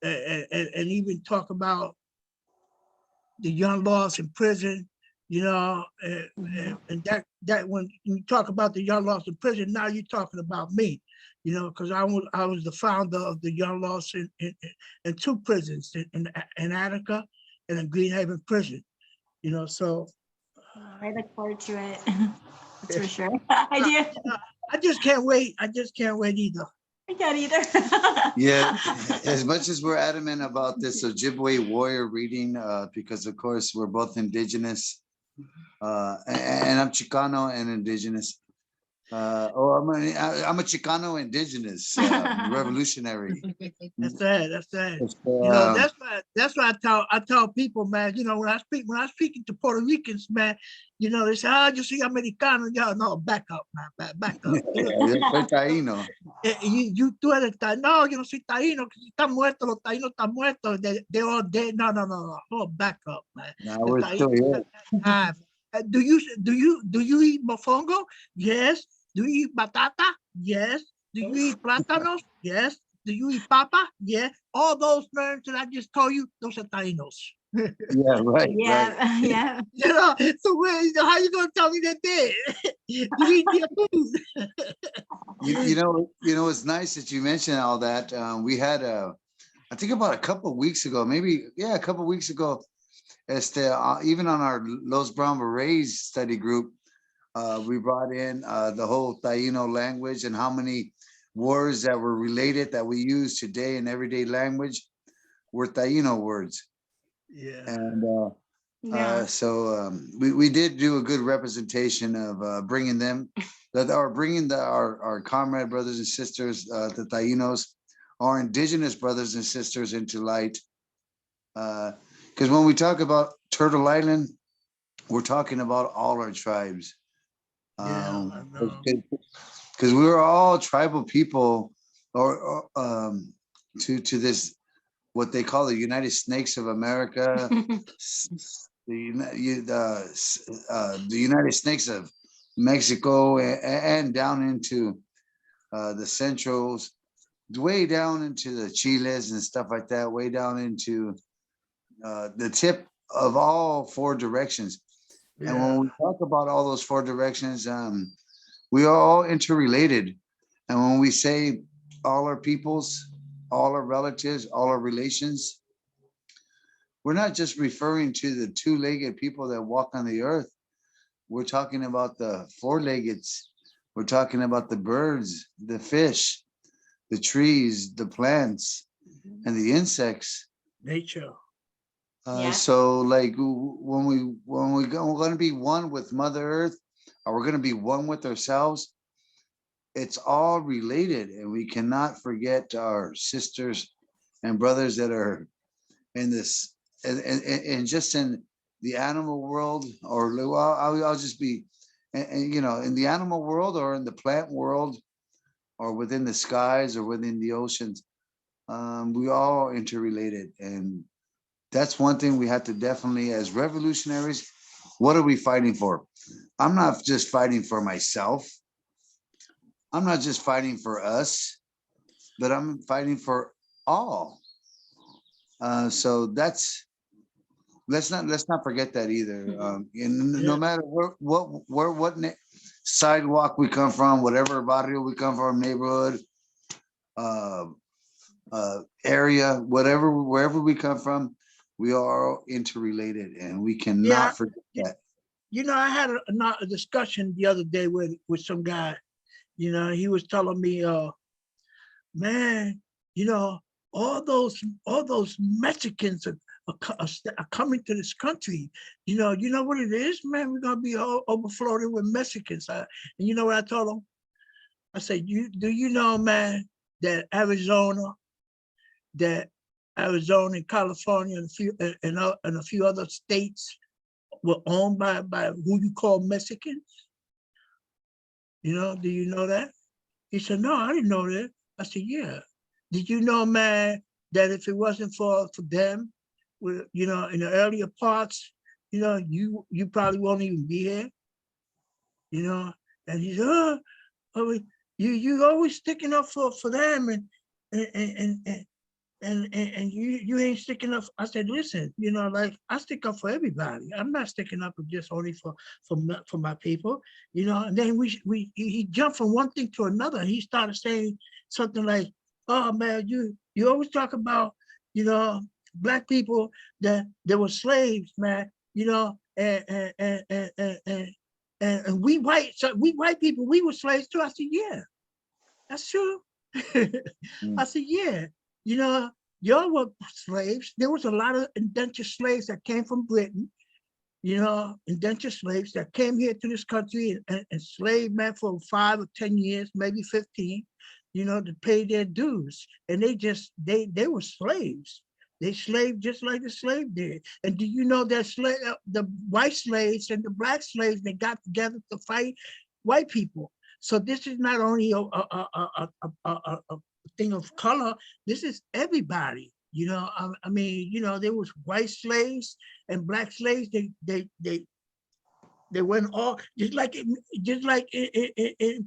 and even talk about the young lost in prison, you know, and that when you talk about the young lost in prison, now you're talking about me, you know, because I was the founder of the young lost in two prisons, in Attica and in Greenhaven prison, you know. So I look forward to it. That's for sure. I do. you know, I just can't wait. I just can't wait either. I can't either. Yeah, as much as we're adamant about this Ojibwa Warrior reading, because of course we're both indigenous, and I'm Chicano and indigenous. I'm a Chicano indigenous revolutionary. That's sad. That's sad. So, You know, that's why I tell people, man, you know, when I speaking to Puerto Ricans, man, you know, they say, oh, yo soy americano. Yo, no, back up, man, back up. soy taíno. Tú eres taíno. No, yo no soy taíno, que si están muertos, los taínos están muertos. They all dead. No. Oh, back up, man. No, The we're still taínos here. have- Do you eat mofongo? Yes. Do you eat batata? Yes. Do you eat plátanos? Yes. Do you eat papa? Yeah. All those terms that I just told you, those are taínos. Yeah, right. Yeah, yeah. You know, so how you gonna tell me that they you eat their food? You know, it's nice that you mentioned all that. We had I think about a couple of weeks ago, maybe, yeah, a couple of weeks ago, even on our Los Brown Berets study group, we brought in the whole Taino language and how many words that were related that we use today in everyday language were Taino words. Yeah. And Yeah. so we did do a good representation of bringing them, our comrade brothers and sisters, the Tainos, our indigenous brothers and sisters into light. Because when we talk about Turtle Island, we're talking about all our tribes. Yeah, I know. Because we were all tribal people, or to this, what they call the United Snakes of America, the United Snakes of Mexico, and down into the centrals, way down into the Chiles and stuff like that, way down into the tip of all four directions. And when we talk about all those four directions, we are all interrelated. And when we say all our peoples, all our relatives, all our relations, we're not just referring to the two-legged people that walk on the earth. We're talking about the four-leggeds. We're talking about the birds, the fish, the trees, the plants, and the insects. Nature. Yeah. So like when we're going to be one with Mother Earth, or we're going to be one with ourselves, it's all related, and we cannot forget our sisters and brothers that are in this, and just in the animal world, or well, I'll just be, and you know, in the animal world, or in the plant world, or within the skies, or within the oceans. We all interrelated, and that's one thing we have to definitely, as revolutionaries, what are we fighting for? I'm not just fighting for myself. I'm not just fighting for us, but I'm fighting for all. So that's, let's not forget that either. And no matter what sidewalk we come from, whatever barrio we come from, neighborhood, area, wherever we come from, we are interrelated, and we cannot forget that. You know, I had a discussion the other day with some guy. You know, he was telling me, man, you know, all those Mexicans are coming to this country. You know what it is, man? We're gonna be overflowing with Mexicans. And you know what I told them? I said, do you know, man, that Arizona and California and a few other states were owned by who you call Mexicans? Do you know that? He said, no, I didn't know that. I said, yeah. Did you know, man, that if it wasn't for them, in the earlier parts, you probably won't even be here, And he said, you always sticking up for them, and you ain't sticking up. I said, listen, like I stick up for everybody. I'm not sticking up just only for my people, And then he jumped from one thing to another. He started saying something like, oh man, you always talk about, Black people that were slaves, man, and we white people, we were slaves too. I said, yeah, that's true. I said, yeah, y'all were slaves. There was a lot of indentured slaves that came from Britain, indentured slaves that came here to this country and enslaved, man, for 5 or 10 years, maybe 15, to pay their dues. And they were slaves. They slaved just like the slave did. And do you know that the white slaves and the Black slaves, they got together to fight white people? So this is not only a thing of color. This is everybody. I mean, there was white slaves and Black slaves. They went all just like in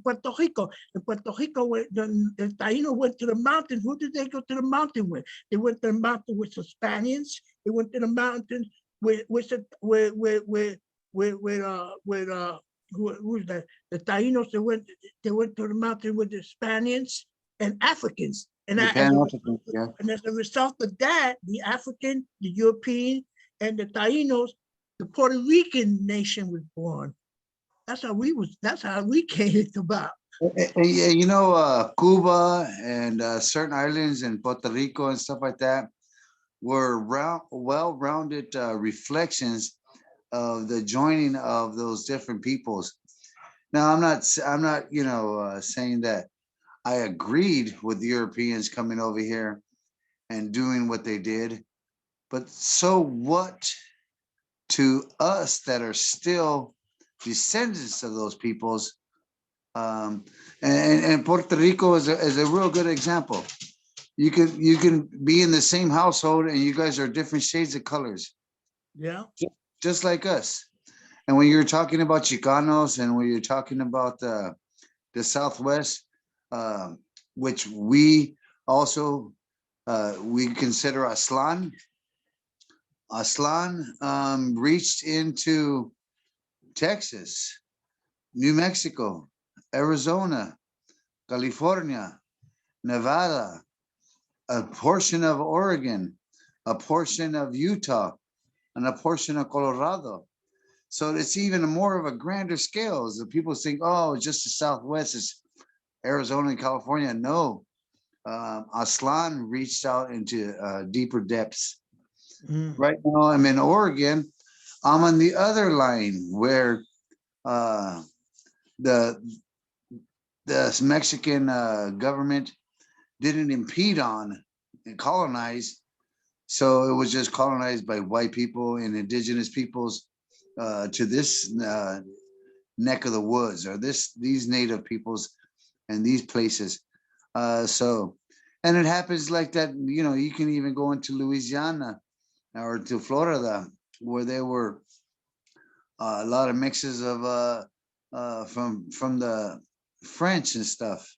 Puerto Rico. In Puerto Rico, the Taino went to the mountain. Who did they go to the mountain with? They went to the mountain with the Spaniards. They went to the mountain with who was that? The Tainos. They went to the mountain with the Spaniards and Africans. And as a result of that, the African, the European, and the Tainos, the Puerto Rican nation was born. That's how we came about. Cuba and certain islands in Puerto Rico and stuff like that were well-rounded reflections of the joining of those different peoples. Now, I'm not saying that I agreed with the Europeans coming over here and doing what they did, but so what to us that are still descendants of those peoples? And Puerto Rico is a real good example. You can be in the same household and you guys are different shades of colors. Yeah. Just like us. And when you're talking about Chicanos and when you're talking about the Southwest, which we also we consider Aslan. Aslan reached into Texas, New Mexico, Arizona, California, Nevada, a portion of Oregon, a portion of Utah, and a portion of Colorado. So it's even more of a grander scale. The people think, oh, just the Southwest is Arizona and California. No, Aslan reached out into deeper depths. Right now, I'm in Oregon. I'm on the other line where the Mexican government didn't impede on and colonize. So it was just colonized by white people and indigenous peoples to this neck of the woods, or these native peoples and these places. And it happens like that. You can even go into Louisiana or to Florida, where there were a lot of mixes of from the French and stuff.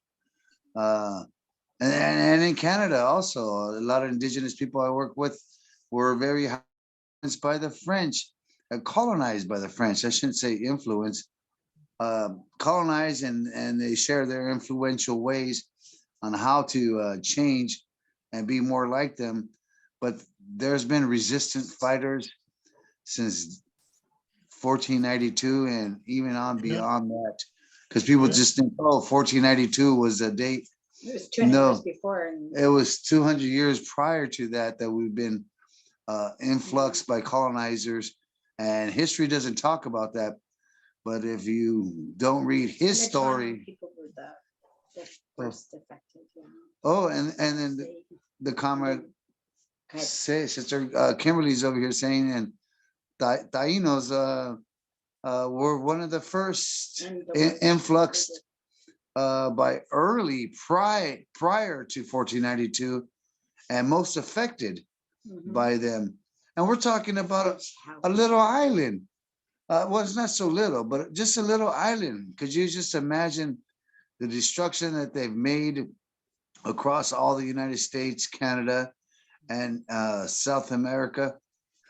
And in Canada also, a lot of indigenous people I work with were very influenced by the French, colonized by the French. I shouldn't say influenced, colonized, and they share their influential ways on how to change and be more like them. But there's been resistant fighters since 1492 and even on beyond that, because people just think, oh, 1492 was a date It was 200 No. years before. And It was 200 years prior to that we've been influxed by colonizers, and history doesn't talk about that. But if you don't read his the Toronto story, people were the first affected. Yeah. oh, and then the comrade Go ahead. Sister Kimberly's over here saying, and Tainos were one of the first And the ones that influxed by early prior to 1492, and most affected Mhm. by them. And we're talking about a little island. Well, it's not so little, but just a little island. Could you just imagine the destruction that they've made across all the United States, Canada, and South America?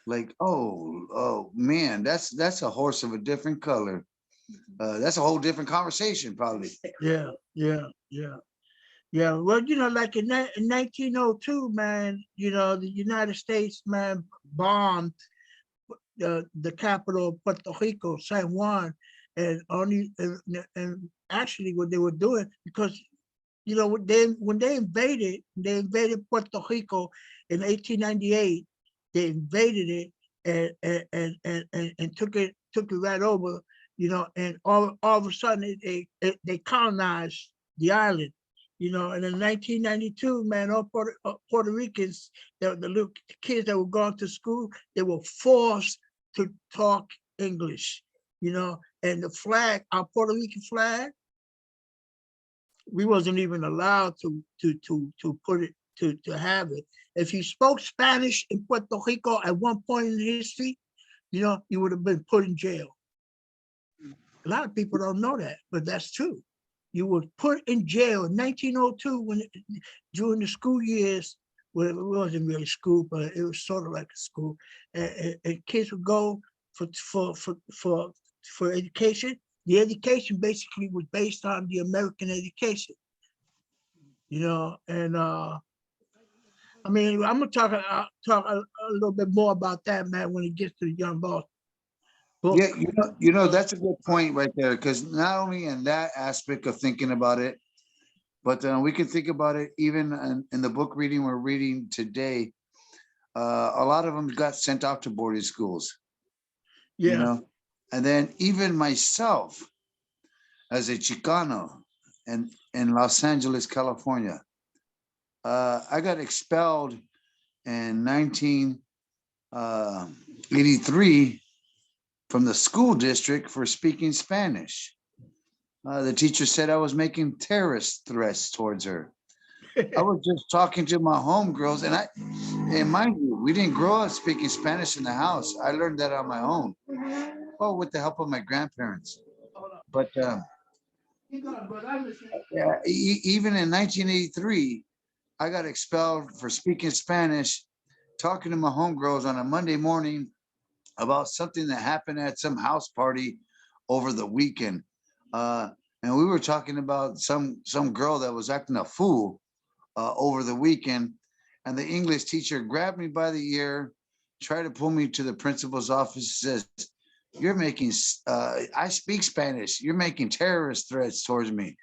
Like, oh man, that's a horse of a different color. That's a whole different conversation, probably. Yeah, yeah, yeah. Yeah, well, like in 1902, man, the United States, man, bombed the capital of Puerto Rico, San Juan, and and actually what they were doing, because when they invaded Puerto Rico in 1898, they invaded it and took it right over, and all of a sudden they colonized the island. And in 1992, man, all Puerto Ricans, the little kids that were going to school, they were forced to talk English, and the flag, our Puerto Rican flag, we wasn't even allowed to put it, to have it. If you spoke Spanish in Puerto Rico at one point in history, you would have been put in jail. A lot of people don't know that, but that's true. You were put in jail in 1902 during the school years. Well, it wasn't really school, but it was sort of like a school. And kids would go for education. The education basically was based on the American education, and I mean, I'm gonna talk a little bit more about that, man, when it gets to the Young Boss book. Yeah, that's a good point right there, because not only in that aspect of thinking about it, but we can think about it even in the book reading we're reading today. A lot of them got sent out to boarding schools. Yeah. And then even myself, as a Chicano in Los Angeles, California, I got expelled in 1983 from the school district for speaking Spanish. The teacher said I was making terrorist threats towards her. I was just talking to my homegirls, and mind you, we didn't grow up speaking Spanish in the house. I learned that on my own. Well, with the help of my grandparents. But yeah, even in 1983, I got expelled for speaking Spanish, talking to my homegirls on a Monday morning about something that happened at some house party over the weekend. And we were talking about some girl that was acting a fool over the weekend. And the English teacher grabbed me by the ear, tried to pull me to the principal's office, says, "You're making, I speak Spanish. You're making terrorist threats towards me."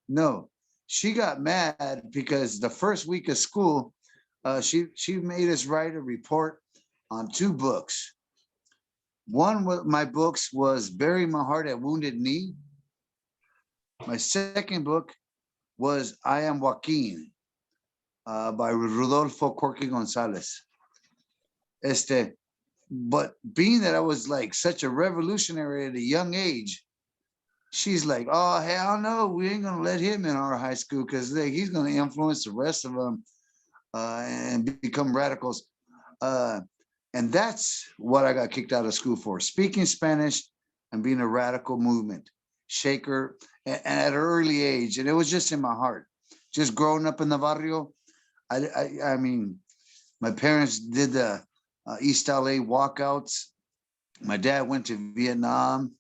No, she got mad because the first week of school, she made us write a report on 2 books. One of my books was Bury My Heart at Wounded Knee. My second book was I Am Joaquin by Rodolfo Corky Gonzalez. But being that I was like such a revolutionary at a young age, she's like, "Oh, hell no, we ain't gonna let him in our high school because he's gonna influence the rest of them and become radicals." And that's what I got kicked out of school for: speaking Spanish and being a radical movement shaker and at an early age. And it was just in my heart. Just growing up in the barrio, I mean, my parents did the East LA walkouts. My dad went to Vietnam.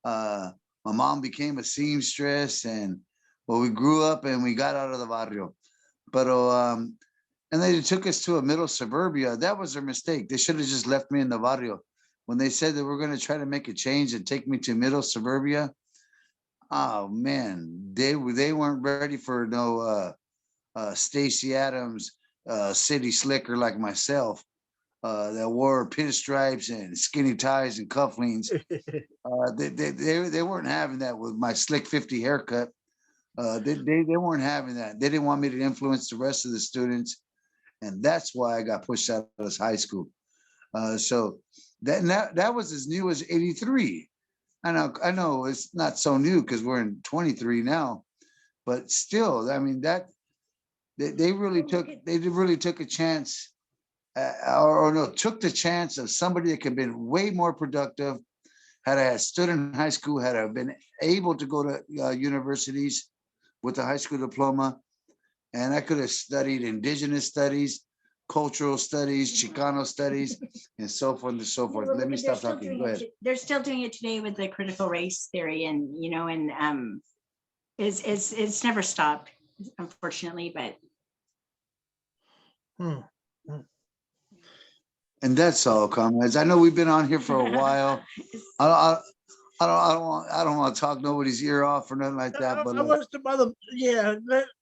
My mom became a seamstress, and well, we grew up and we got out of the barrio. But and they took us to a middle suburbia. That was their mistake. They should have just left me in the barrio. When they said that we're going to try to make a change and take me to middle suburbia, Oh man, they weren't ready for no Stacey Adams city slicker like myself that wore pinstripes and skinny ties and cufflinks. They weren't having that with my slick 50 haircut. They weren't having that. They didn't want me to influence the rest of the students, and that's why I got pushed out of high school. So that was as new as '83. I know it's not so new because we're in 23 now, but still, I mean that they really took a chance, or no, took the chance of somebody that could have been way more productive had I stood in high school, had I been able to go to universities with a high school diploma, and I could have studied indigenous studies, cultural studies, Chicano studies, and so forth and so forth. Let me stop talking. Go ahead. They're still doing it today with the critical race theory, and it's never stopped, unfortunately, but Hmm. And that's all, comrades. I know we've been on here for a while. I don't want to talk nobody's ear off or nothing like that. But I want some other, yeah,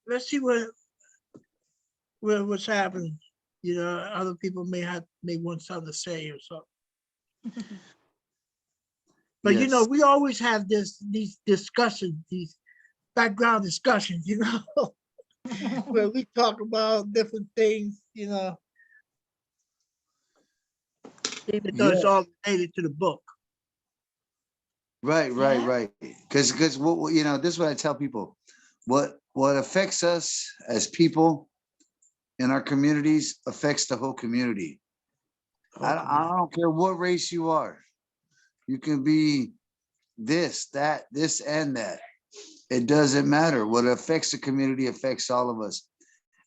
let's see what's happening. You know, other people may want something to say or something. But you know, yes. we always have these discussions, these background discussions, you know, where we talk about different things, you know, even though it's Yeah. all related to the book. Right. Yeah. Because what you know, this is what I tell people. What affects us as people in our communities affects the whole community. I don't care what race you are. You can be this, that, this, and that. It doesn't matter. What affects the community affects all of us.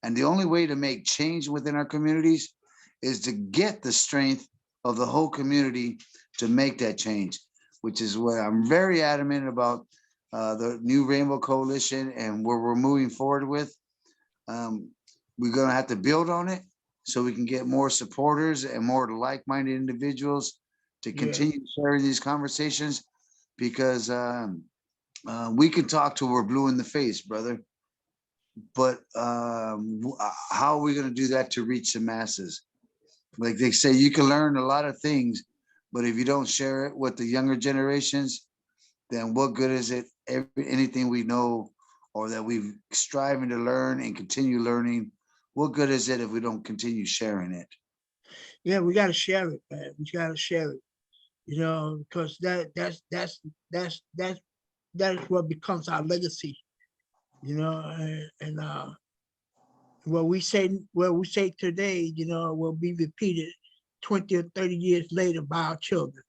And the only way to make change within our communities is to get the strength of the whole community to make that change, which is what I'm very adamant about the new Rainbow Coalition and where we're moving forward with. We're going to have to build on it so we can get more supporters and more like-minded individuals to continue sharing these conversations, because we can talk till we're blue in the face, brother. But how are we going to do that to reach the masses? Like they say, you can learn a lot of things, but if you don't share it with the younger generations, then what good is it? Anything we know or that we've striving to learn and continue learning, what good is it if we don't continue sharing it? Yeah, we got to share it, man. We got to share it, you know, because that's what becomes our legacy, you know, and what we say today, you know, will be repeated 20 or 30 years later by our children,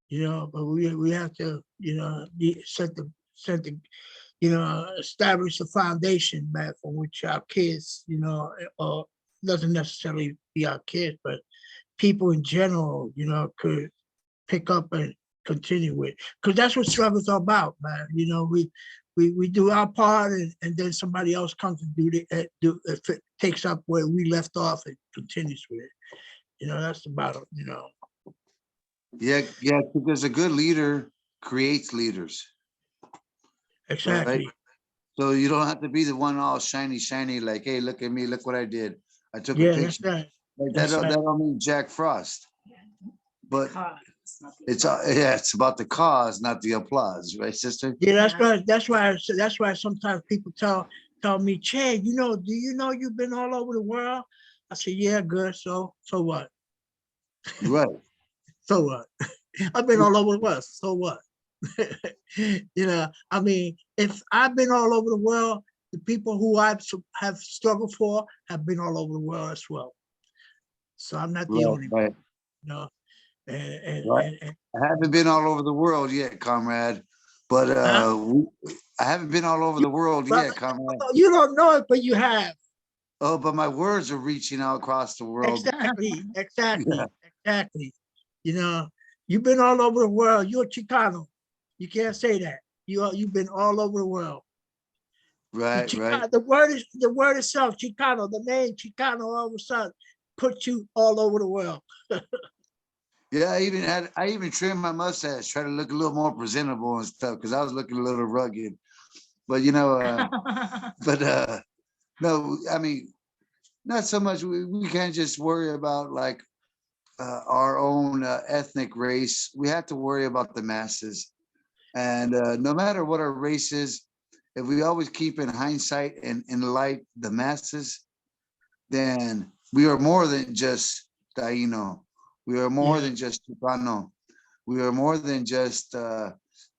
you know, but we have to, you know, you know, establish a foundation, man, from which our kids, you know, or doesn't necessarily be our kids, but people in general, you know, could pick up and continue with, because that's what struggle's all about, man. You know, we do our part, and then somebody else comes and if it takes up where we left off and continues with it. You know, that's about it, you know. Yeah, because a good leader creates leaders, Exactly. right? So you don't have to be the one all shiny, like, hey, look at me, look what I did. I took a Yeah, that's picture. right. Like That's that right. don't mean Jack Frost, but cause, it's about the cause, not the applause, right, sister? Yeah, that's Yeah. right. That's why sometimes people tell me, Chad, you know, do you know you've been all over the world? I say, yeah, good. So what? Right. So what? I've been all over the world. So what? You know, I mean, if I've been all over the world, the people who have struggled for have been all over the world as well. So I'm not the only one, Right. you know. Right. And I haven't been all over the world yet, comrade, but huh? I haven't been all over the world Brother, yet, comrade. you don't know it, but you have. Oh, but my words are reaching out across the world. Exactly, Yeah. exactly. You know, you've been all over the world. You're Chicano. You can't say that. You've been all over the world. Right. The word itself, Chicano, the name Chicano, all of a sudden puts you all over the world. Yeah, I even trimmed my mustache, try to look a little more presentable and stuff, because I was looking a little rugged. But no, I mean, not so much. We can't just worry about like our own ethnic race. We have to worry about the masses. And no matter what our race is, if we always keep in hindsight and in light the masses, then we are more than just Taino. We are more Yeah. than just Chicano. We are more than just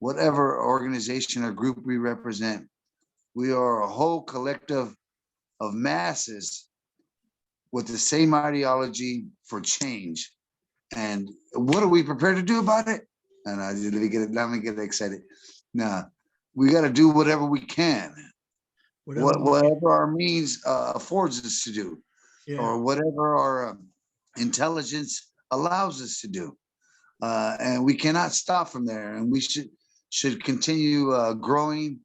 whatever organization or group we represent. We are a whole collective of masses with the same ideology for change. And what are we prepared to do about it? And let me get excited. Nah, we got to do whatever we can, whatever our means affords us to do, Yeah. or whatever our intelligence allows us to do. And we cannot stop from there. And we should continue growing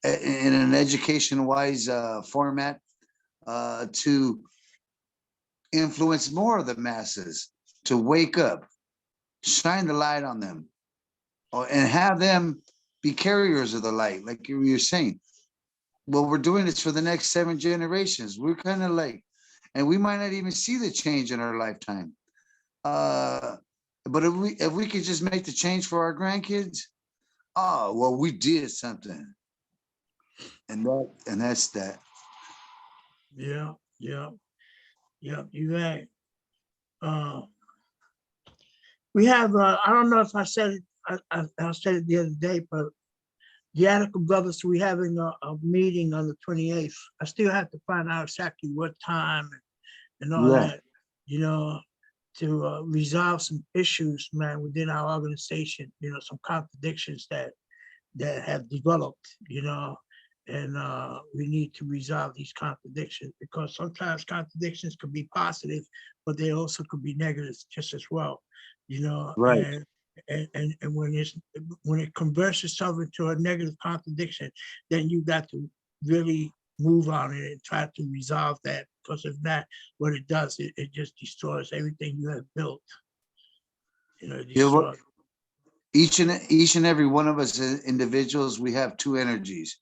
in an education-wise format to influence more of the masses to wake up, shine the light on them, and have them be carriers of the light, like you were saying. Well, we're doing this for the next 7 generations. We're kind of like, and we might not even see the change in our lifetime. But if we could just make the change for our grandkids, oh well, we did something. And that's that. Yeah, yeah, yeah, you're right. We have, I don't know if I said it, I said it the other day, but the Attica Brothers, we're having a meeting on the 28th. I still have to find out exactly what time and all Yeah. that, you know, to resolve some issues, man, within our organization, some contradictions that have developed, and we need to resolve these contradictions, because sometimes contradictions could be positive, but they also could be negative just as well, Right. and when it converts itself into a negative contradiction, then you got to really move on it and try to resolve that, because if not, what it does, it just destroys everything you have built. It Yeah, well, destroys. each and every one of us as individuals, we have two energies.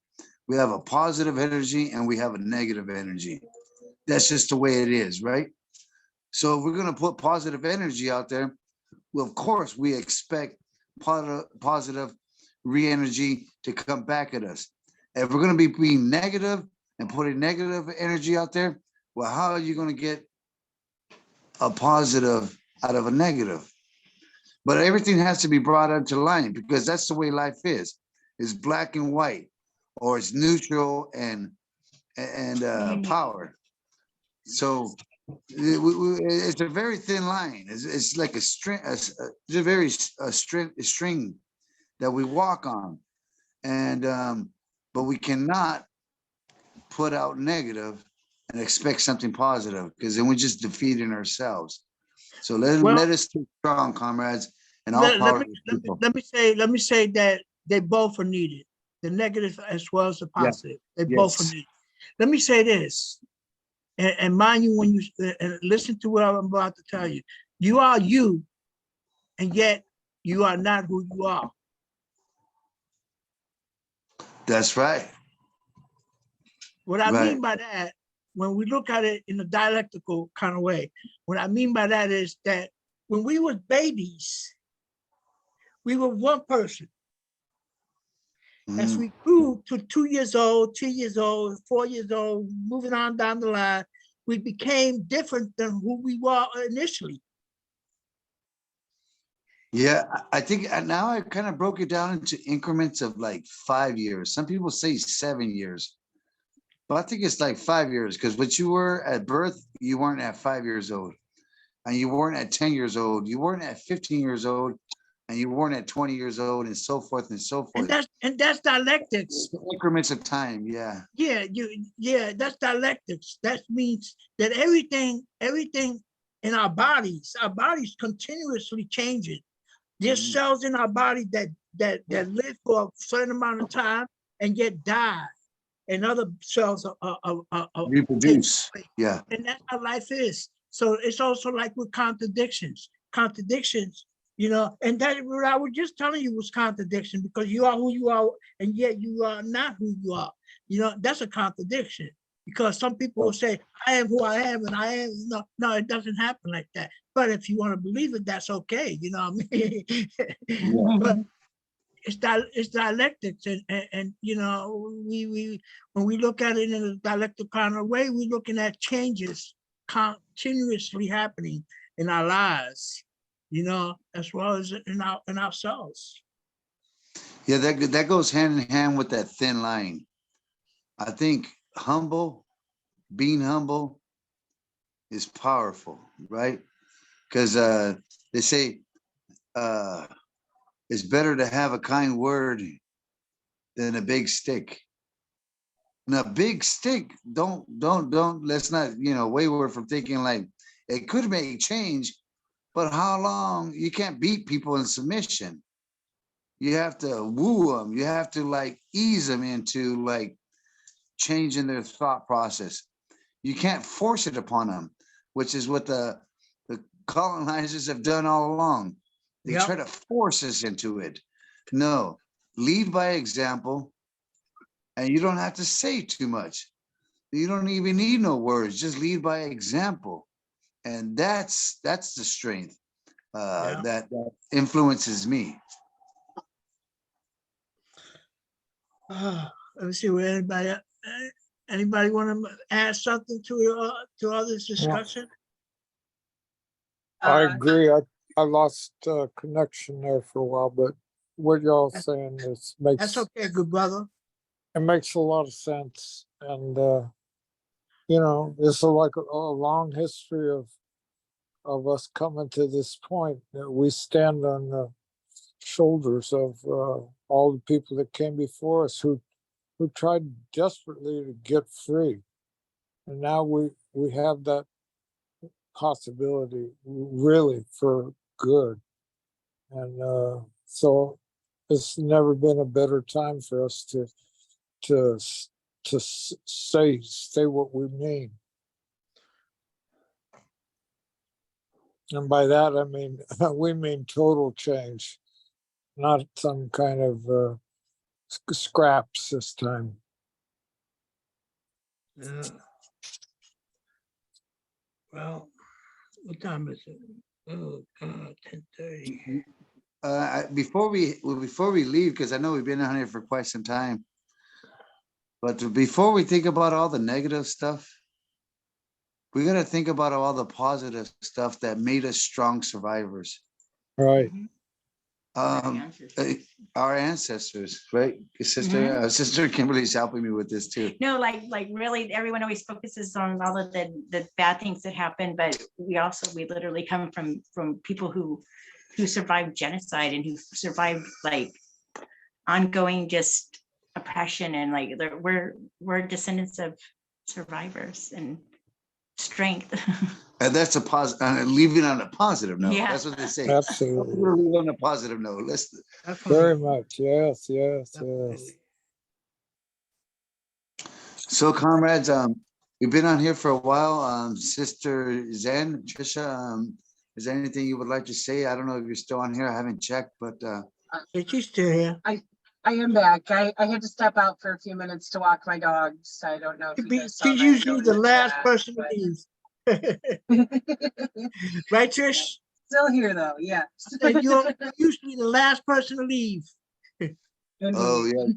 We have a positive energy and we have a negative energy. That's just the way it is, right? So if we're going to put positive energy out there, well, of course, we expect positive re-energy to come back at us. If we're going to be being negative and putting negative energy out there, well, how are you going to get a positive out of a negative? But everything has to be brought into line, because that's the way life is. It's black and white, or it's neutral and power. So it's a very thin line. It's like a string, it's a very string that we walk on, and but we cannot put out negative and expect something positive, because then we're just defeating ourselves. So let us stay strong, comrades, and all power to the people. Let me say that they both are needed, the negative as well as the positive. They both are Yes. needed. Let me say this, and mind you, when you listen to what I'm about to tell you, you are you, and yet you are not who you are. That's right. What I Right. mean by that, when we look at it in a dialectical kind of way, what I mean by that is that when we were babies, we were one person. As we grew to 2 years old, 3 years old, 4 years old, moving on down the line, we became different than who we were initially. Yeah, I think now I kind of broke it down into increments of like 5 years. Some people say 7 years, but I think it's like 5 years, because what you were at birth, you weren't at 5 years old, and you weren't at 10 years old, you weren't at 15 years old, and you weren't at 20 years old, and so forth and so forth. And that's dialectics. Increments of time, yeah. Yeah, that's dialectics. That means that everything in our bodies continuously changing. There's cells in our body that live for a certain amount of time and yet die, and other cells are Reproduce. Yeah. and that's how life is. So it's also like with contradictions, and that what I was just telling you was contradiction, because you are who you are, and yet you are not who you are. That's a contradiction, because some people will say, I am who I am, and I am, no, it doesn't happen like that. But if you want to believe it, that's okay, you know what I mean? But it's dialectics, and we when we look at it in a dialectic kind of way, we're looking at changes continuously happening in our lives, as well as in ourselves. Yeah, that goes hand in hand with that thin line. I think being humble is powerful, right? Because they say it's better to have a kind word than a big stick. Now, big stick, let's not, wayward from thinking like it could make change, but how long? You can't beat people in submission. You have to woo them. You have to like ease them into like changing their thought process. You can't force it upon them, which is what the colonizers have done all along. They Yep. try to force us into it. No, lead by example, and you don't have to say too much. You don't even need no words. Just lead by example, and that's the strength Yeah. that influences me. Let me see what anybody want to add something to all this discussion? I Uh, agree. I lost connection there for a while, but what y'all saying is That's makes okay, good brother. it makes a lot of sense, and it's like a long history of us coming to this point that we stand on the shoulders of all the people that came before us who tried desperately to get free, and now we have that possibility really for good, and so it's never been a better time for us to say what we mean. And by that, I mean, we mean total change, not some kind of scraps this time. Yeah. Well, what time is it? Oh God, 10:30. Before we leave, because I know we've been on here for quite some time, but before we think about all the negative stuff, we got to think about all the positive stuff that made us strong survivors. Right. Our ancestors, right? Sister Kimberly's helping me with this too. No, like really, everyone always focuses on all of the bad things that happen, but we literally come from people who survived genocide and who survived like ongoing just oppression, and like we're descendants of survivors and strength. And that's a positive. Leaving on a positive note. Yeah. That's what they say. Absolutely. We're leaving on a positive note. Let's. Very much. Yes. So, comrades, we've been on here for a while. Sister Zen, Trisha, is there anything you would like to say? I don't know if you're still on here. I haven't checked, but She's still here. I am back. I had to step out for a few minutes to walk my dogs. I don't know if you guys saw She's that usually note the in last chat, person to but- leave. Right, Trish? Still here though, yeah. And you're usually the last person to leave. oh yeah.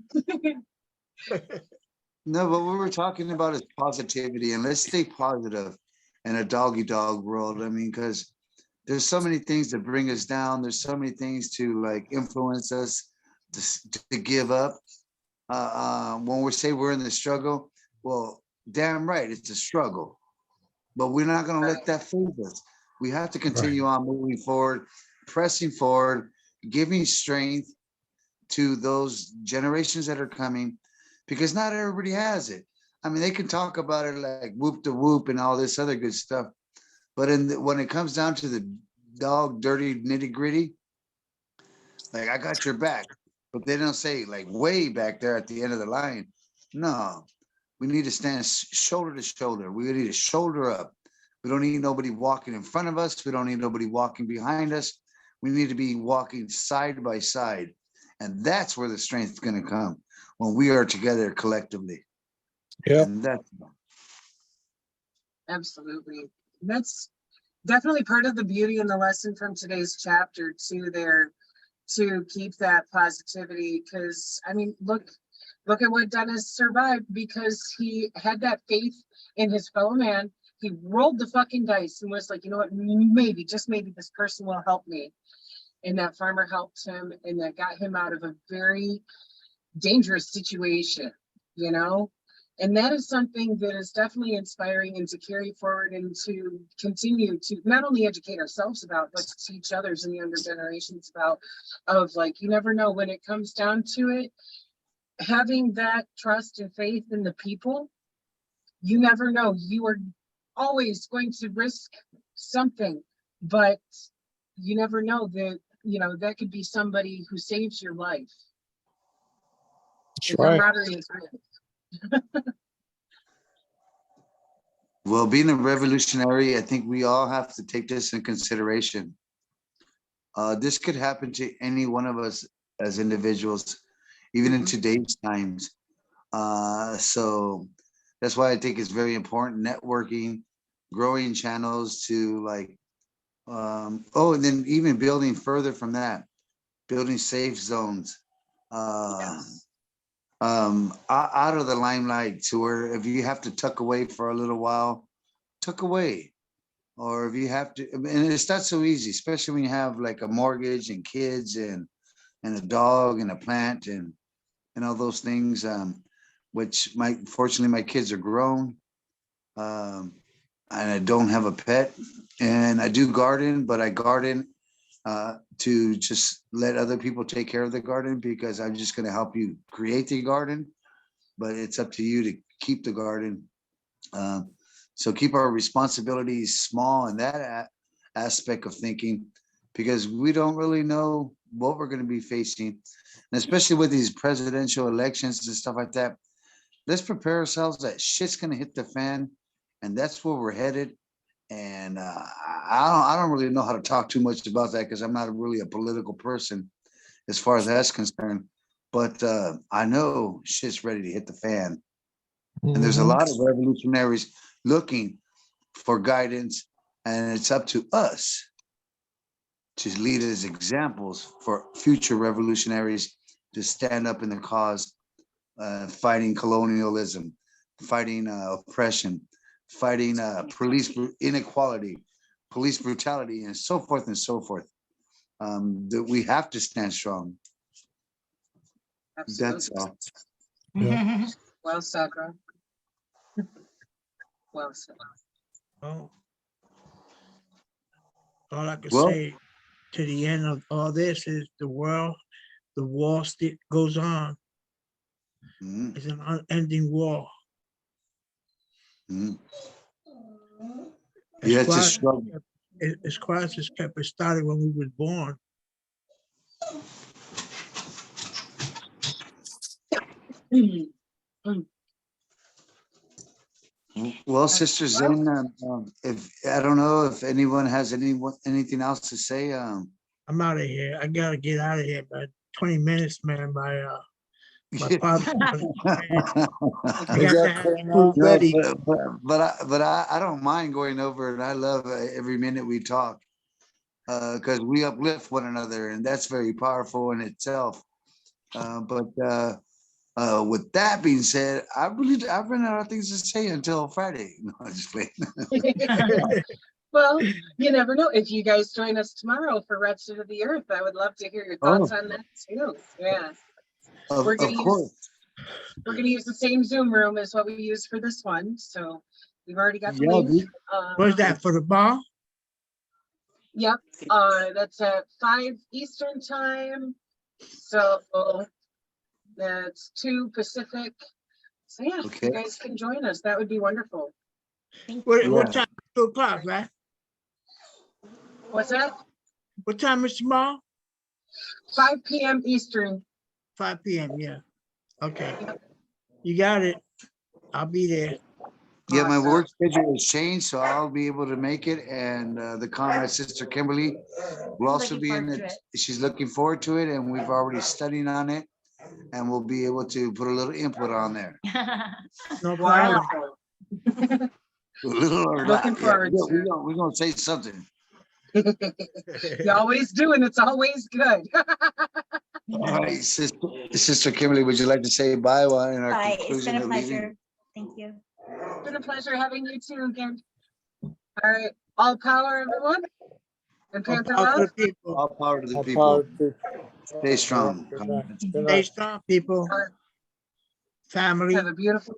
No, but what we're talking about is positivity, and let's stay positive in a dog world. I mean, because there's so many things that bring us down. There's so many things to like influence us to give up. When we say we're in the struggle, well, damn right, it's a struggle, but we're not going to let that fool us. We have to continue on moving forward, pressing forward, giving strength to those generations that are coming, because not everybody has it. I mean, they can talk about it like whoop to whoop and all this other good stuff, but when it comes down to the dog dirty nitty gritty, like I got your back, but they don't say like way back there at the end of the line. No, we need to stand shoulder to shoulder. We need to shoulder up. We don't need nobody walking in front of us. We don't need nobody walking behind us. We need to be walking side by side. And that's where the strength is going to come, when we are together collectively. Yep. And that's Absolutely. That's definitely part of the beauty and the lesson from today's chapter too, there, to keep that positivity. Because I mean, look at what Dennis survived, because he had that faith in his fellow man. He rolled the fucking dice and was like, you know what, maybe, just maybe this person will help me. And that farmer helped him, and that got him out of a very dangerous situation, you know? And that is something that is definitely inspiring, and to carry forward and to continue to not only educate ourselves about, but to teach others in the younger generations about, of like, you never know when it comes down to it, having that trust and faith in the people, you never know. You are always going to risk something, but you never know that, you know, that could be somebody who saves your life. That's The right. camaraderie is real. Well, being a revolutionary, I think we all have to take this in consideration. This could happen to any one of us as individuals, even in today's times. So that's why I think it's very important, networking, growing channels to like, and then even building further from that, building safe zones. Out of the limelight, to where if you have to tuck away for a little while, tuck away. Or if you have to, and it's not so easy, especially when you have like a mortgage and kids and a dog and a plant and all those things, which fortunately my kids are grown, and I don't have a pet, and I do garden, but I garden to just let other people take care of the garden, because I'm just going to help you create the garden, but it's up to you to keep the garden. So keep our responsibilities small in that aspect of thinking, because we don't really know what we're going to be facing. And especially with these presidential elections and stuff like that, let's prepare ourselves that shit's going to hit the fan, and that's where we're headed. And I don't really know how to talk too much about that, because I'm not really a political person as far as that's concerned. But I know shit's ready to hit the fan. And there's a Mhm. lot of revolutionaries looking for guidance, and it's up to us to lead as examples for future revolutionaries to stand up in the cause, fighting colonialism, fighting oppression, fighting police inequality, police brutality, and so forth and so forth. That we have to stand strong. That's all. Yeah. Well said, Rob. Well said. Oh. All I can Well, say to the end of all this is the war still goes on. mhm, It's an unending war. mhm. As Yeah, it's a Christ, struggle. as Christ has kept it started when we was born. Well, Sister Zen, if I don't know if anyone has anything else to say. I'm out of here. I gotta get out of here, man. 20 minutes, man. My father. I Is got to that have clear food now? No, ready. but I don't mind going over, and I love every minute we talk, because we uplift one another, and that's very powerful in itself. But with that being said, I've run out of things to say until Friday. No, I'm just playing. Well, you never know. If you guys join us tomorrow for Wretched of the Earth, I would love to hear your thoughts on that too. Yeah. We're Of course. We're gonna use the same Zoom room as what we use for this one. So we've already got the Yeah, link. What's that for the ball? Yep. That's at 5 Eastern time. So that's 2 Pacific. So yeah, Okay. you guys can join us. That would be wonderful. What Yeah. time? 2 o'clock, right? What's that? What time is tomorrow? 5 p.m. Eastern. 5 p.m. Yeah. Okay. You got it. I'll be there. Yeah, my Awesome. work schedule has changed, so I'll be able to make it. And the comrade sister Kimberly will also Looking be in forward to it. She's looking forward to it, and we've already studied on it. And we'll be able to put a little input on there. No problem. Wonderful. A little or Looking not. Yeah, forward to it. we're gonna say something. You always do, and it's always good. All right, Sister Kimberly, would you like to say bye while in our Bye. It's conclusion been a of leaving? pleasure. Thank you. It's been a pleasure having you too again. All right, all power, everyone. And All Panther power to love. the people. All power to the All people. power to- Stay strong. Good night. Good Stay night. strong, people. Family. Have a beautiful.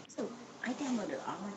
So I downloaded all of